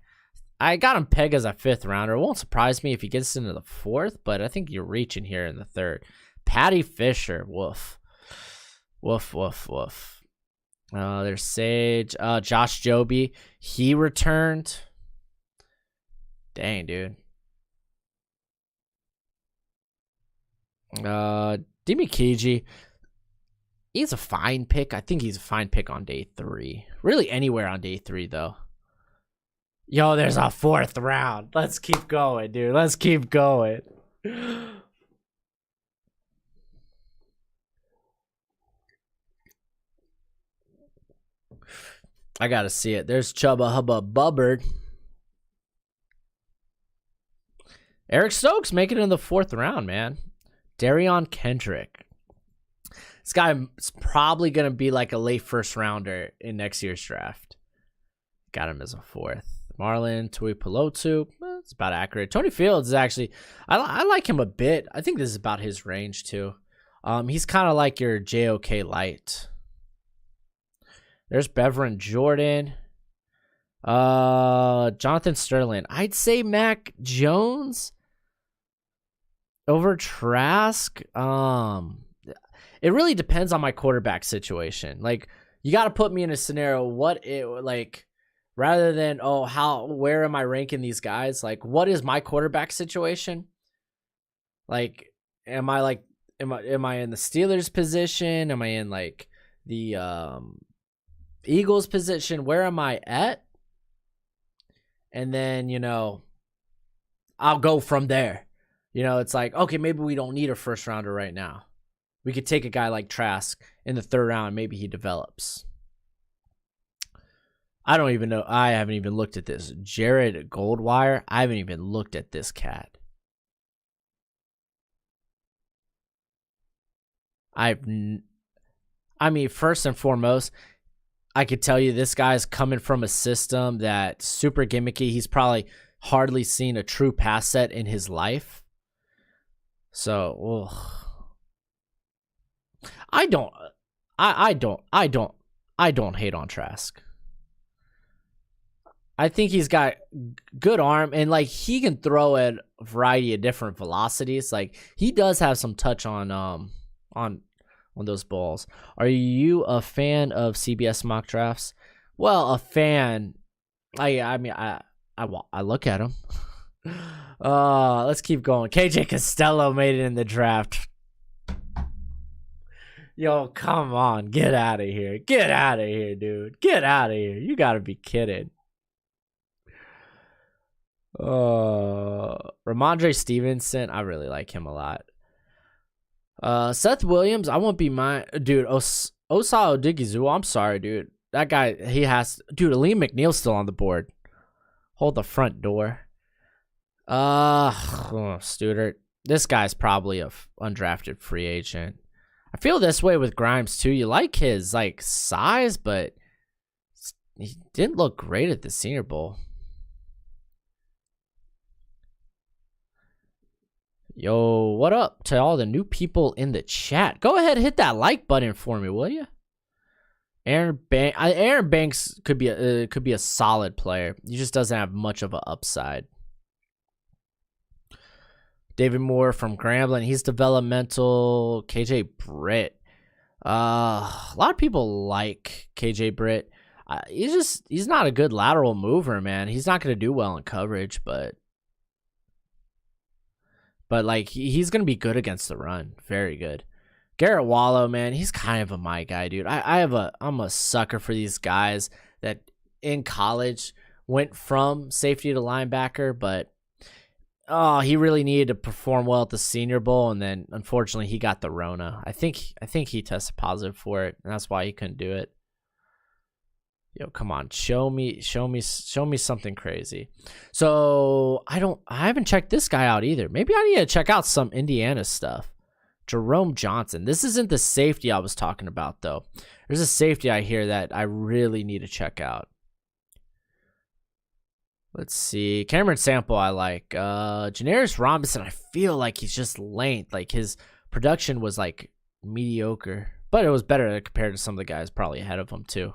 I got him pegged as a 5th rounder. It won't surprise me if he gets into the 4th, but I think you're reaching here in the 3rd. Patty Fisher, woof. Woof, woof, woof. There's Sage. Josh Joby, he returned. Dang, dude. Demi Kiji, he's a fine pick. I think he's a fine pick on day 3. Really anywhere on day 3, though. Yo, there's a 4th round. Let's keep going, dude. Let's keep going. I gotta see it. There's Chubba Hubba Bubbard. Eric Stokes making it in the 4th round, man. Darion Kendrick. This guy's probably going to be like a late 1st rounder in next year's draft. Got him as a 4th. Marlon Tuipulotu. It's about accurate. Tony Fields is actually, I like him a bit. I think this is about his range too. He's kind of like your JOK light. There's Beverin Jordan. Jonathan Sterling. I'd say Mac Jones over Trask. It really depends on my quarterback situation. Like, you got to put me in a scenario rather than where am I ranking these guys? Like, what is my quarterback situation? Like, am I in the Steelers position? Am I in like the Eagles position? Where am I at? And then, I'll go from there. It's like, okay, maybe we don't need a 1st rounder right now. We could take a guy like Trask in the 3rd round. Maybe he develops. I don't even know. I haven't even looked at this. Jared Goldwire. I haven't even looked at this cat. I mean, first and foremost, I could tell you this guy's coming from a system that's super gimmicky. He's probably hardly seen a true pass set in his life. So, I don't hate on Trask. I think he's got good arm, and like he can throw at a variety of different velocities. Like, he does have some touch on those balls. Are you a fan of CBS mock drafts? Well, a fan. I mean, I look at them. Let's keep going. KJ Costello made it in the draft. Yo, come on, get out of here. Get out of here, dude. Get out of here. You gotta be kidding. Ramondre Stevenson, I really like him a lot. Seth Williams, I won't be mine. Dude, Osa Odigizua, I'm sorry, dude. That guy, Aleem McNeil's still on the board. Hold the front door. Studert. This guy's probably a undrafted free agent. I feel this way with Grimes too. You like his size, but he didn't look great at the Senior Bowl. Yo, what up to all the new people in the chat? Go ahead, hit that like button for me, will you? Aaron Banks could be a solid player. He just doesn't have much of an upside. David Moore from Grambling, he's developmental. KJ Britt. A lot of people like KJ Britt. He's not a good lateral mover, man. He's not going to do well in coverage, but like he's going to be good against the run. Very good. Garrett Wallow, man, he's kind of my guy, dude. I'm a sucker for these guys that in college went from safety to linebacker, but he really needed to perform well at the Senior Bowl, and then unfortunately he got the Rona. I think he tested positive for it, and that's why he couldn't do it. Yo, come on, show me something crazy. So I haven't checked this guy out either. Maybe I need to check out some Indiana stuff. Jerome Johnson. This isn't the safety I was talking about, though. There's a safety I hear that I really need to check out. Let's see. Cameron Sample I like. Janarius Robinson, I feel like he's just length. Like, his production was, like, mediocre. But it was better compared to some of the guys probably ahead of him, too.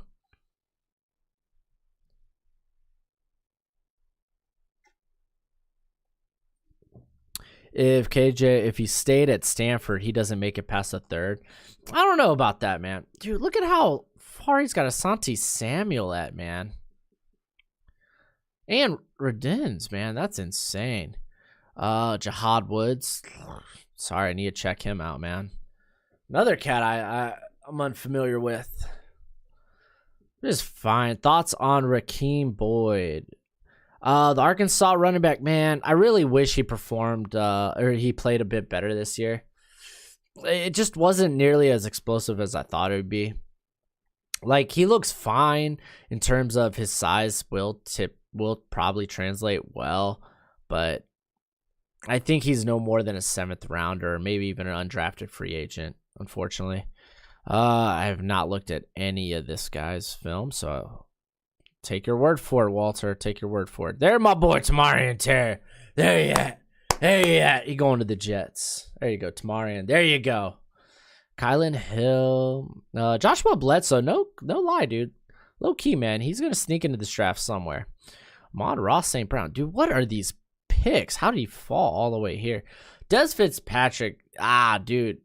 If he stayed at Stanford, he doesn't make it past the third. I don't know about that, man. Dude, look at how far he's got Asante Samuel at, man. And Redens, man. That's insane. Jahad Woods. Sorry, I need to check him out, man. Another cat I'm unfamiliar with. Just fine. Thoughts on Raheem Boyd? The Arkansas running back, man, I really wish he performed or he played a bit better this year. It just wasn't nearly as explosive as I thought it would be. Like, he looks fine in terms of his size will probably translate well, but I think he's no more than a 7th rounder or maybe even an undrafted free agent, unfortunately. I have not looked at any of this guy's film, so take your word for it, Walter. Take your word for it. There, my boy, Tamarian Terry. There you at. There you at. He going to the Jets. There you go, Tamarian. There you go. Kylan Hill. Joshua Bledsoe. No lie, dude. Low key, man. He's going to sneak into this draft somewhere. Amon-Ra St. Brown. Dude, what are these picks? How did he fall all the way here? Des Fitzpatrick. Dude.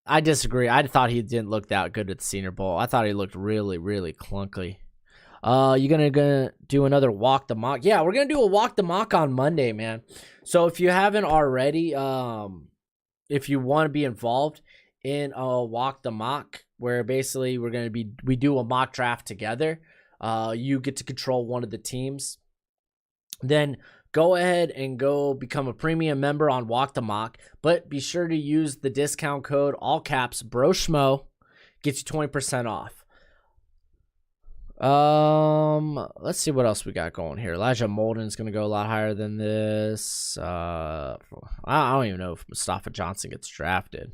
I disagree. I thought he didn't look that good at the Senior Bowl. I thought he looked really, really clunky. You gonna do another walk the mock? Yeah, we're gonna do a walk the mock on Monday, man. So if you haven't already, if you want to be involved in a walk the mock, where basically we do a mock draft together. You get to control one of the teams. Then go ahead and go become a premium member on Walk the Mock, but be sure to use the discount code, all caps, BROSCHMO, gets you 20% off. Let's see what else we got going here. Elijah Molden's going to go a lot higher than this. I don't even know if Mustafa Johnson gets drafted.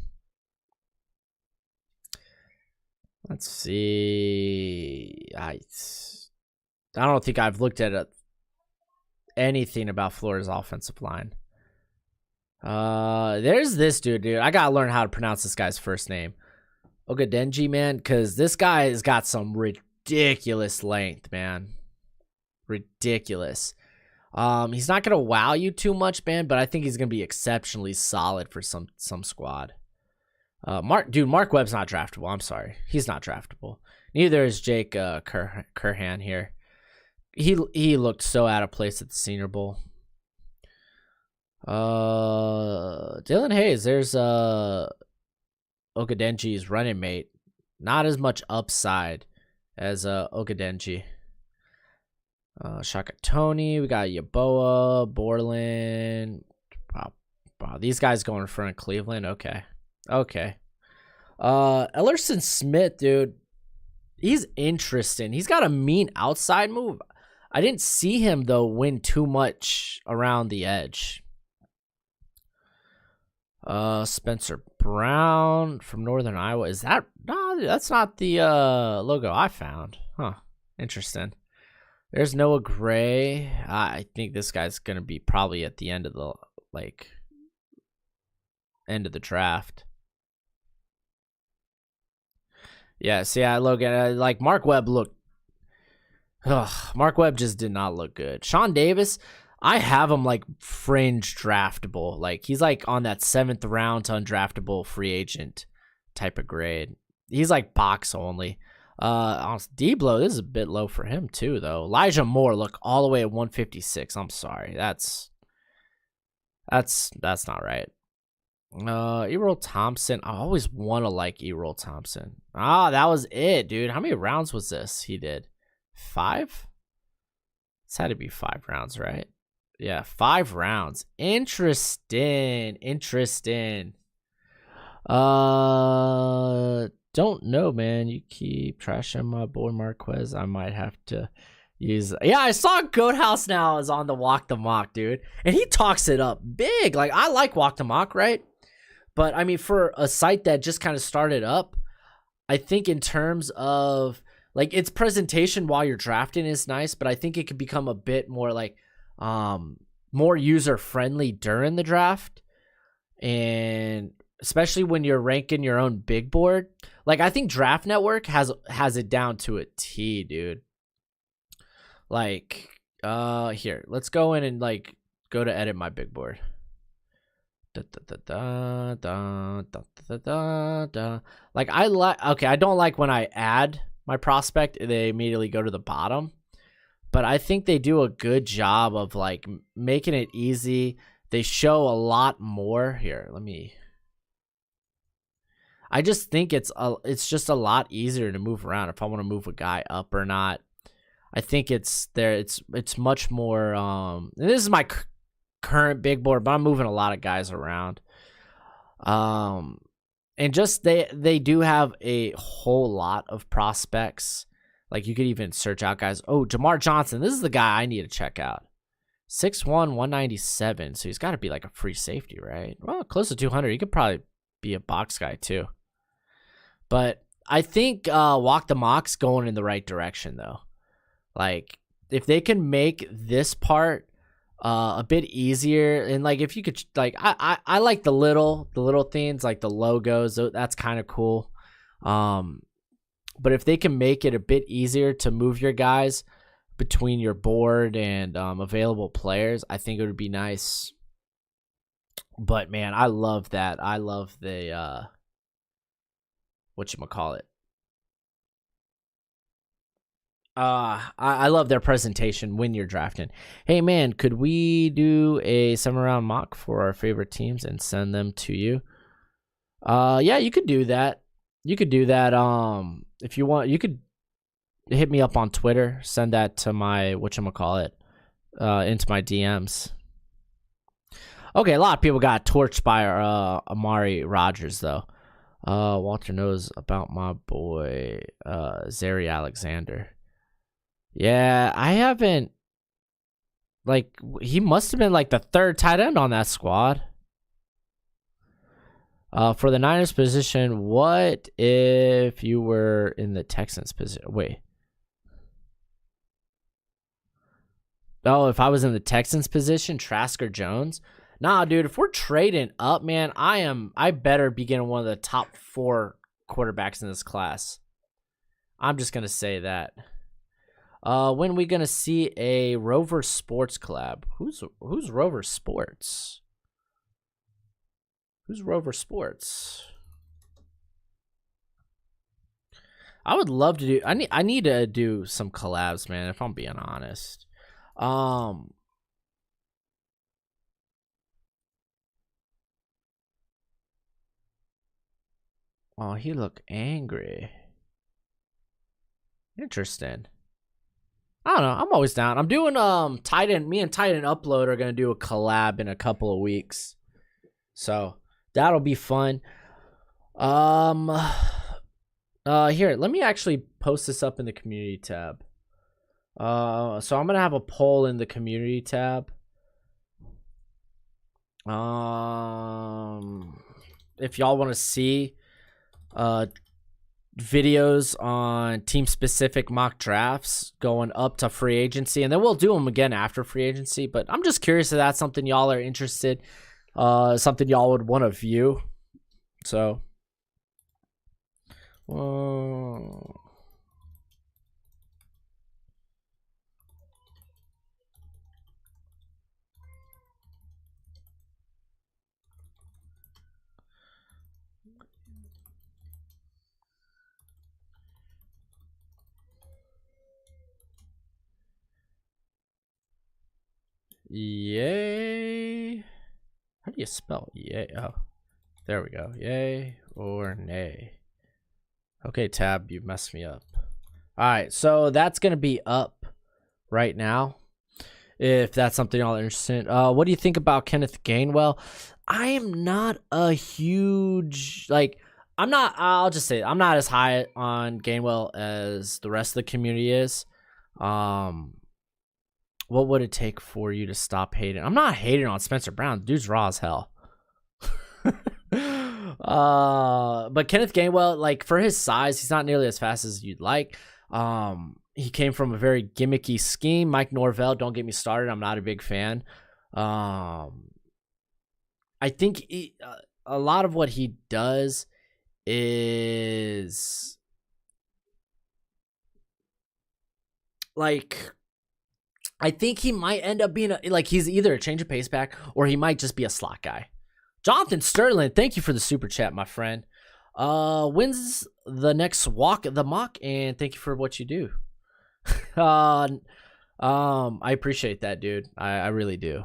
Let's see. I don't think I've looked at anything about Florida's offensive line. There's this dude. I gotta learn how to pronounce this guy's first name. Ogadenji, man, because this guy has got some ridiculous length, man. Ridiculous. He's not gonna wow you too much, man, but I think he's gonna be exceptionally solid for some squad. Mark Webb's not draftable. I'm sorry, he's not draftable. Neither is Jake Curhan here. He looked so out of place at the Senior Bowl. Dylan Hayes, there's Okadenji's running mate. Not as much upside as Okadenji. Shaka Tony, we got Yaboa, Borland. Wow, these guys going in front of Cleveland. Okay. Ellerson Smith, dude. He's interesting. He's got a mean outside move. I didn't see him, though, win too much around the edge. Spencer Brown from Northern Iowa. Is that? No, that's not the logo I found. Huh. Interesting. There's Noah Gray. I think this guy's going to be probably at the end of the, end of the draft. Yeah, see, Logan, Mark Webb looked. Mark Webb just did not look good. Sean Davis, I have him fringe draftable. He's on that 7th round to undraftable free agent type of grade. He's box only. D-Blow, this is a bit low for him too, though. Elijah Moore, look all the way at 156. I'm sorry, that's not right. Errol Thompson, I always want to like Errol Thompson. That was it, dude. How many rounds was this? He did 5. It's had to be 5 rounds, right? Yeah, 5 rounds. Interesting. Don't know, man. You keep trashing my boy Marquez. I might have to use. Yeah, I saw Goat House now is on the Walk the Mock, dude, and he talks it up big. I like Walk the Mock, right? But I mean, for a site that just kind of started up, I think in terms of like its presentation while you're drafting is nice, but I think it could become a bit more like more user friendly during the draft, and especially when you're ranking your own big board. Like I think Draft Network has it down to a T, dude. Like here, let's go in and like go to edit my big board. Like I don't like when I add my prospect, they immediately go to the bottom. But I think they do a good job of like making it easy. They show a lot more here. I just think it's just a lot easier to move around if I want to move a guy up or not. I think it's much more and this is my current big board, but I'm moving a lot of guys around. And just they do have a whole lot of prospects. Like you could even search out guys. Oh, Jamar Johnson. This is the guy I need to check out. 6'1", 197. So he's got to be like a free safety, right? Well, close to 200. He could probably be a box guy too. But I think Walk the Mock's going in the right direction though. Like if they can make this part a bit easier, and like if you could like I like the little things like the logos, that's kind of cool. But if they can make it a bit easier to move your guys between your board and available players, I think it would be nice. But man, I love that. I love the whatchamacallit. I love their presentation when you're drafting. Hey man, could we do a 7-round mock for our favorite teams and send them to you? Yeah, you could do that. You could do that. If you want, you could hit me up on Twitter. Send that to my into my DMs. Okay, a lot of people got torched by Amari Rodgers though. Walter knows about my boy Zary Alexander. Yeah, I haven't. Like, he must have been like the third tight end on that squad. For the Niners position, what if you were in the Texans position? Wait. Oh, if I was in the Texans position, Trask or Jones? Nah, dude, if we're trading up, man, I better be getting one of the top 4 quarterbacks in this class. I'm just going to say that. When are we going to see a Rover Sports collab? Who's Rover Sports? Who's Rover Sports? I would love to do. I need to do some collabs, man. If I'm being honest. Oh, he looked angry. Interesting. I don't know. I'm always down. I'm doing Titan. Me and Titan Upload are gonna do a collab in a couple of weeks, so that'll be fun. Here, let me actually post this up in the community tab. So I'm gonna have a poll in the community tab. If y'all want to see videos on team specific mock drafts going up to free agency, and then we'll do them again after free agency, but I'm just curious if that's something y'all are interested, something y'all would want to view. So yay. How do you spell yay? Oh, there we go. Yay or nay. Okay, tab, you messed me up. All right, so that's gonna be up right now. If that's something y'all are interested in. What do you think about Kenneth Gainwell? I am not a huge I'll just say I'm not as high on Gainwell as the rest of the community is. What would it take for you to stop hating? I'm not hating on Spencer Brown. The dude's raw as hell. But Kenneth Gainwell, like for his size, he's not nearly as fast as you'd like. He came from a very gimmicky scheme. Mike Norvell, don't get me started. I'm not a big fan. I think a lot of what he does is like, I think he might end up being he's either a change of pace back or he might just be a slot guy. Jonathan Sterling, thank you for the super chat, my friend. When's the next walk the mock? And thank you for what you do. I appreciate that, dude. I really do.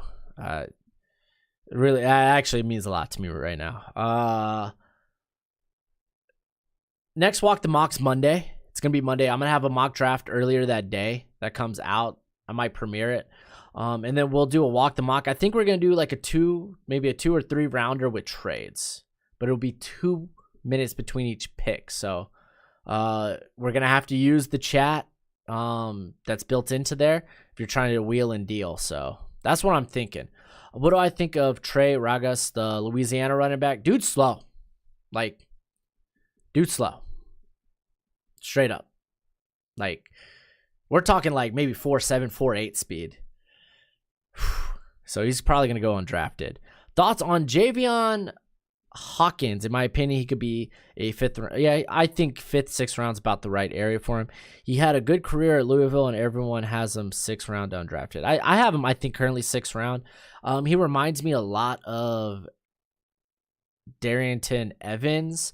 Really, actually means a lot to me right now. Next walk the mock's Monday. It's gonna be Monday. I'm gonna have a mock draft earlier that day that comes out. I might premiere it. And then we'll do a walk the mock. I think we're going to do like maybe a 2 or 3 rounder with trades, but it'll be 2 minutes between each pick. So we're going to have to use the chat that's built into there if you're trying to wheel and deal. So that's what I'm thinking. What do I think of Trey Ragas, the Louisiana running back? Dude's slow. Dude's slow. Straight up. We're talking maybe 4.7, 4.8 speed. So he's probably going to go undrafted. Thoughts on Javion Hawkins? In my opinion, he could be a 5th round. Yeah, I think 5th, 6th round's about the right area for him. He had a good career at Louisville, and everyone has him 6th round undrafted. I have him, I think, currently 6th round. He reminds me a lot of Darrington Evans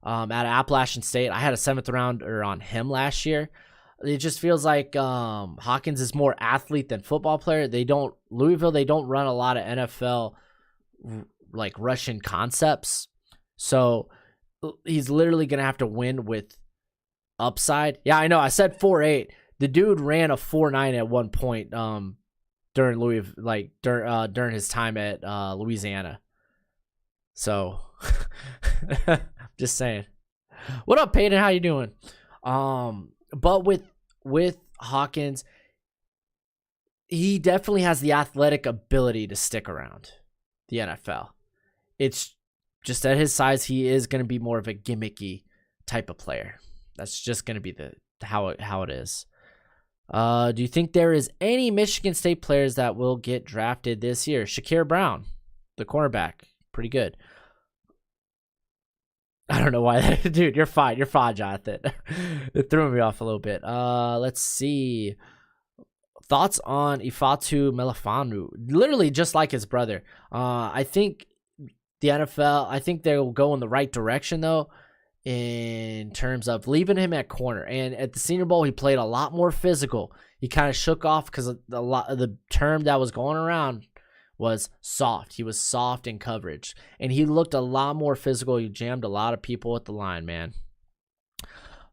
at Appalachian State. I had a 7th rounder on him last year. It just feels like Hawkins is more athlete than football player. Louisville, they don't run a lot of NFL Russian concepts. So he's literally going to have to win with upside. Yeah, I know. I said 4.8. The dude ran a 4.9 at one point during during his time at Louisiana. So just saying. What up, Peyton? How you doing? But with Hawkins, he definitely has the athletic ability to stick around the NFL. It's just at his size, he is going to be more of a gimmicky type of player. That's just going to be how it is. Do you think there is any Michigan State players that will get drafted this year? Shakir Brown, the cornerback, pretty good. I don't know why. Dude, you're fine. You're fine, Jonathan. It threw me off a little bit. Let's see. Thoughts on Ifeatu Melifonwu? Literally just like his brother. I think the NFL, I think they'll go in the right direction, though, in terms of leaving him at corner. And at the Senior Bowl, he played a lot more physical. He kind of shook off because a lot of the term that was going around was soft. He was soft in coverage, and he looked a lot more physical. He jammed a lot of people at the line, man.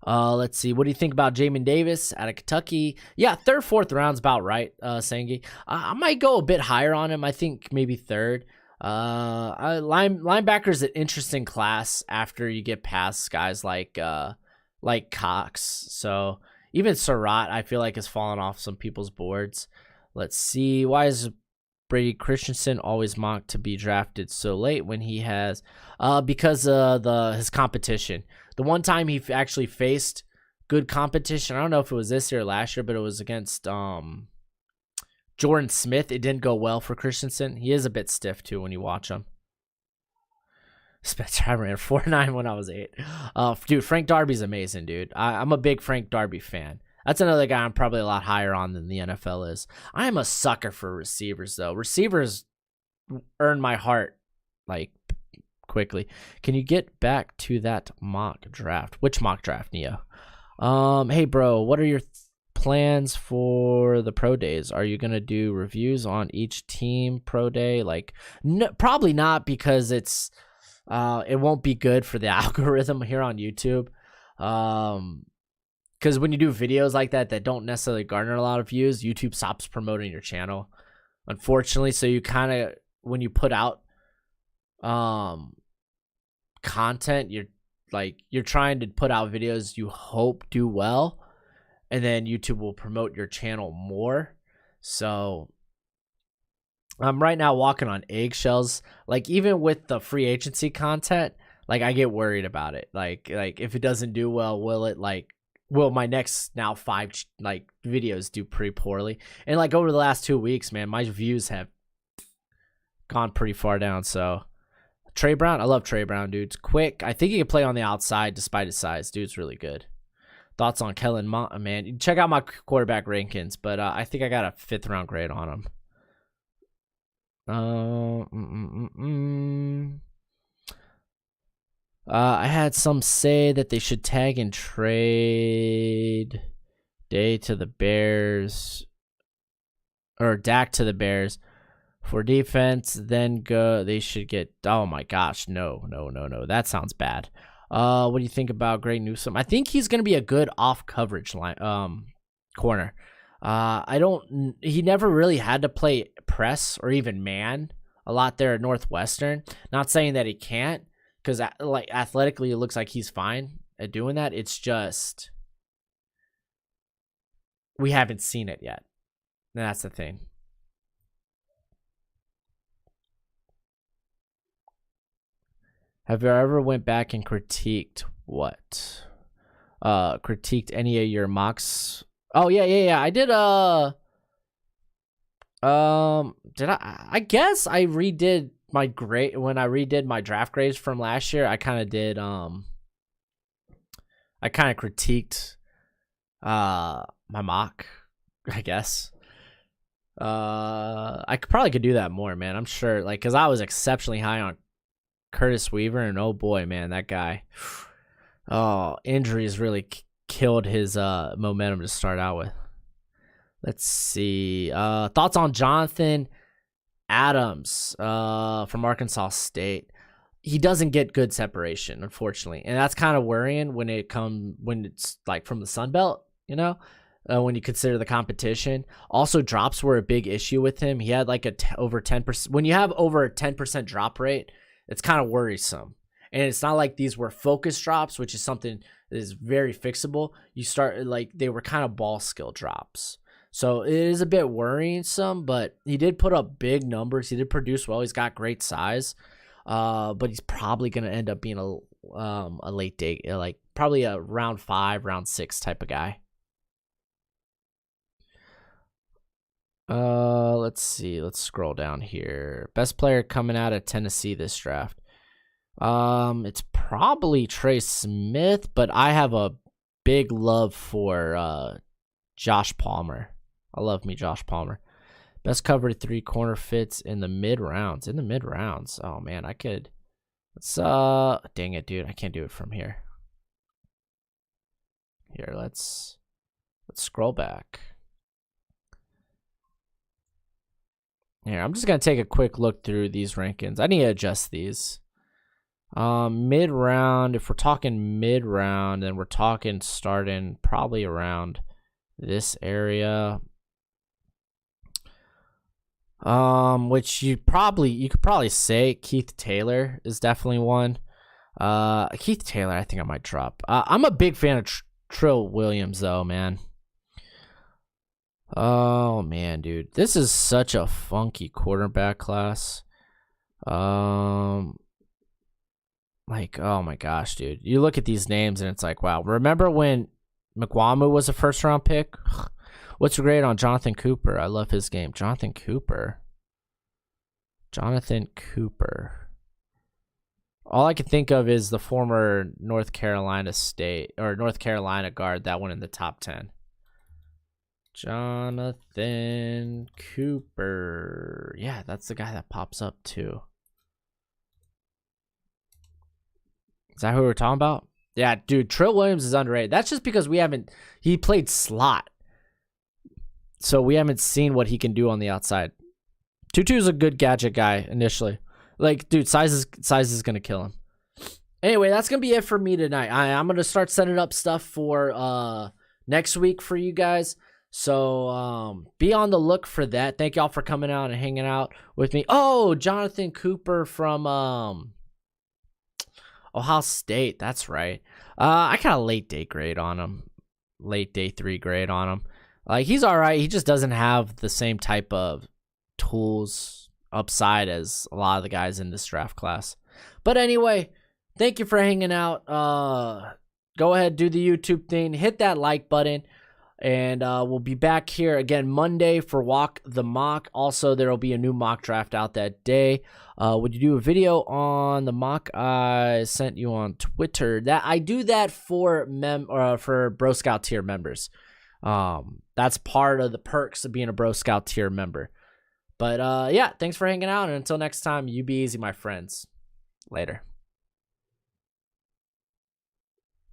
Let's see. What do you think about Jamin Davis out of Kentucky? Yeah, 3rd, 4th round's about right, Sangi. I might go a bit higher on him. I think maybe 3rd. Linebacker's an interesting class after you get past guys like Cox. So even Surratt, I feel like, has fallen off some people's boards. Let's see. Why is Brady Christensen always mocked to be drafted so late when he has because his competition. The one time he actually faced good competition, I don't know if it was this year or last year, but it was against Jordan Smith. It didn't go well for Christensen. He is a bit stiff too when you watch him. Spencer, I ran 4.9 when I was 8. Dude, Frank Darby's amazing, dude. I'm a big Frank Darby fan. That's another guy I'm probably a lot higher on than the NFL is. I am a sucker for receivers, though. Receivers earn my heart, quickly. Can you get back to that mock draft? Which mock draft, Neo? Hey, bro, what are your plans for the pro days? Are you going to do reviews on each team pro day? No, probably not, because it won't be good for the algorithm here on YouTube. Because when you do videos like that don't necessarily garner a lot of views, YouTube stops promoting your channel, unfortunately. So you kind of, when you put out content, you're trying to put out videos you hope do well, and then YouTube will promote your channel more. So I'm right now walking on eggshells. Even with the free agency content, Like I get worried about it. Like if it doesn't do well, will my next now 5 like videos do pretty poorly? And like over the last 2 weeks, man, my views have gone pretty far down. So Trey Brown, I love Trey Brown, dude. It's quick. I think he can play on the outside despite his size. Dude's really good. Thoughts on Kellen Mond, man? Check out my quarterback rankings, but I think I got a 5th round grade on him. I had some say that they should tag and trade Day to the Bears or Dak to the Bears for defense. Then they should get. Oh my gosh, no. That sounds bad. What do you think about Greg Newsome? I think he's gonna be a good off coverage line corner. He never really had to play press or even man a lot there at Northwestern. Not saying that he can't, because like athletically it looks like he's fine at doing that. It's just we haven't seen it yet. And that's the thing. Have you ever went back and critiqued what? Critiqued any of your mocks? Oh yeah. I did did I guess I redid my grade when I redid my draft grades from last year. I kind of did I kind of critiqued my mock, I guess. I probably could do that more, man. I'm sure, like, cuz I was exceptionally high on Curtis Weaver, and oh boy, man, that guy, injuries really killed his momentum to start out with. Let's see. Thoughts on Jonathan Adams from Arkansas State. He doesn't get good separation, unfortunately, and that's kind of worrying when it's like from the Sun Belt, you know. When you consider the competition. Also, drops were a big issue with him. He had like over 10%. When you have over a 10% drop rate, it's kind of worrisome. And it's not like these were focus drops, which is something that is very fixable. You start like they were kind of ball skill drops. So it is a bit worrisome, but he did put up big numbers. He did produce well. He's got great size. But he's probably going to end up being a late day, like probably a round 5, round 6 type of guy. Let's see. Let's scroll down here. Best player coming out of Tennessee this draft. It's probably Trey Smith, but I have a big love for Josh Palmer. I love me Josh Palmer. Best covered 3 corner fits in the mid rounds. Oh man, I could. Let's dang it, dude. I can't do it from here. Here, let's scroll back. Here, I'm just going to take a quick look through these rankings. I need to adjust these. Mid-round, if we're talking mid-round, then we're talking starting probably around this area. Which you could probably say Keith Taylor is definitely one. Keith Taylor, I think I might drop. I'm a big fan of Trill Williams, though, man. Oh man, dude, this is such a funky quarterback class. Like, oh my gosh, dude, you look at these names and it's like, wow. Remember when McWamu was a 1st-round pick? What's your grade on Jonathan Cooper? I love his game. Jonathan Cooper. All I can think of is the former North Carolina guard that went in the top 10. Jonathan Cooper. Yeah, that's the guy that pops up too. Is that who we're talking about? Yeah, dude, Trill Williams is underrated. That's just because he played slot. So we haven't seen what he can do on the outside. Tutu is a good gadget guy initially. Like, dude, size is going to kill him. Anyway, that's going to be it for me tonight. I'm going to start setting up stuff for next week for you guys. So be on the look for that. Thank y'all for coming out and hanging out with me. Oh, Jonathan Cooper from Ohio State. That's right. I got a late day grade on him. Late day 3 grade on him. Like, he's all right. He just doesn't have the same type of tools upside as a lot of the guys in this draft class. But anyway, thank you for hanging out. Go ahead, do the YouTube thing, hit that like button, and we'll be back here again Monday for Walk the Mock. Also, there will be a new mock draft out that day. Would you do a video on the mock I sent you on Twitter? That I do that for for Bro Scout tier members. That's part of the perks of being a Bro Scout tier member. But yeah, thanks for hanging out, and until next time, you be easy, my friends. Later.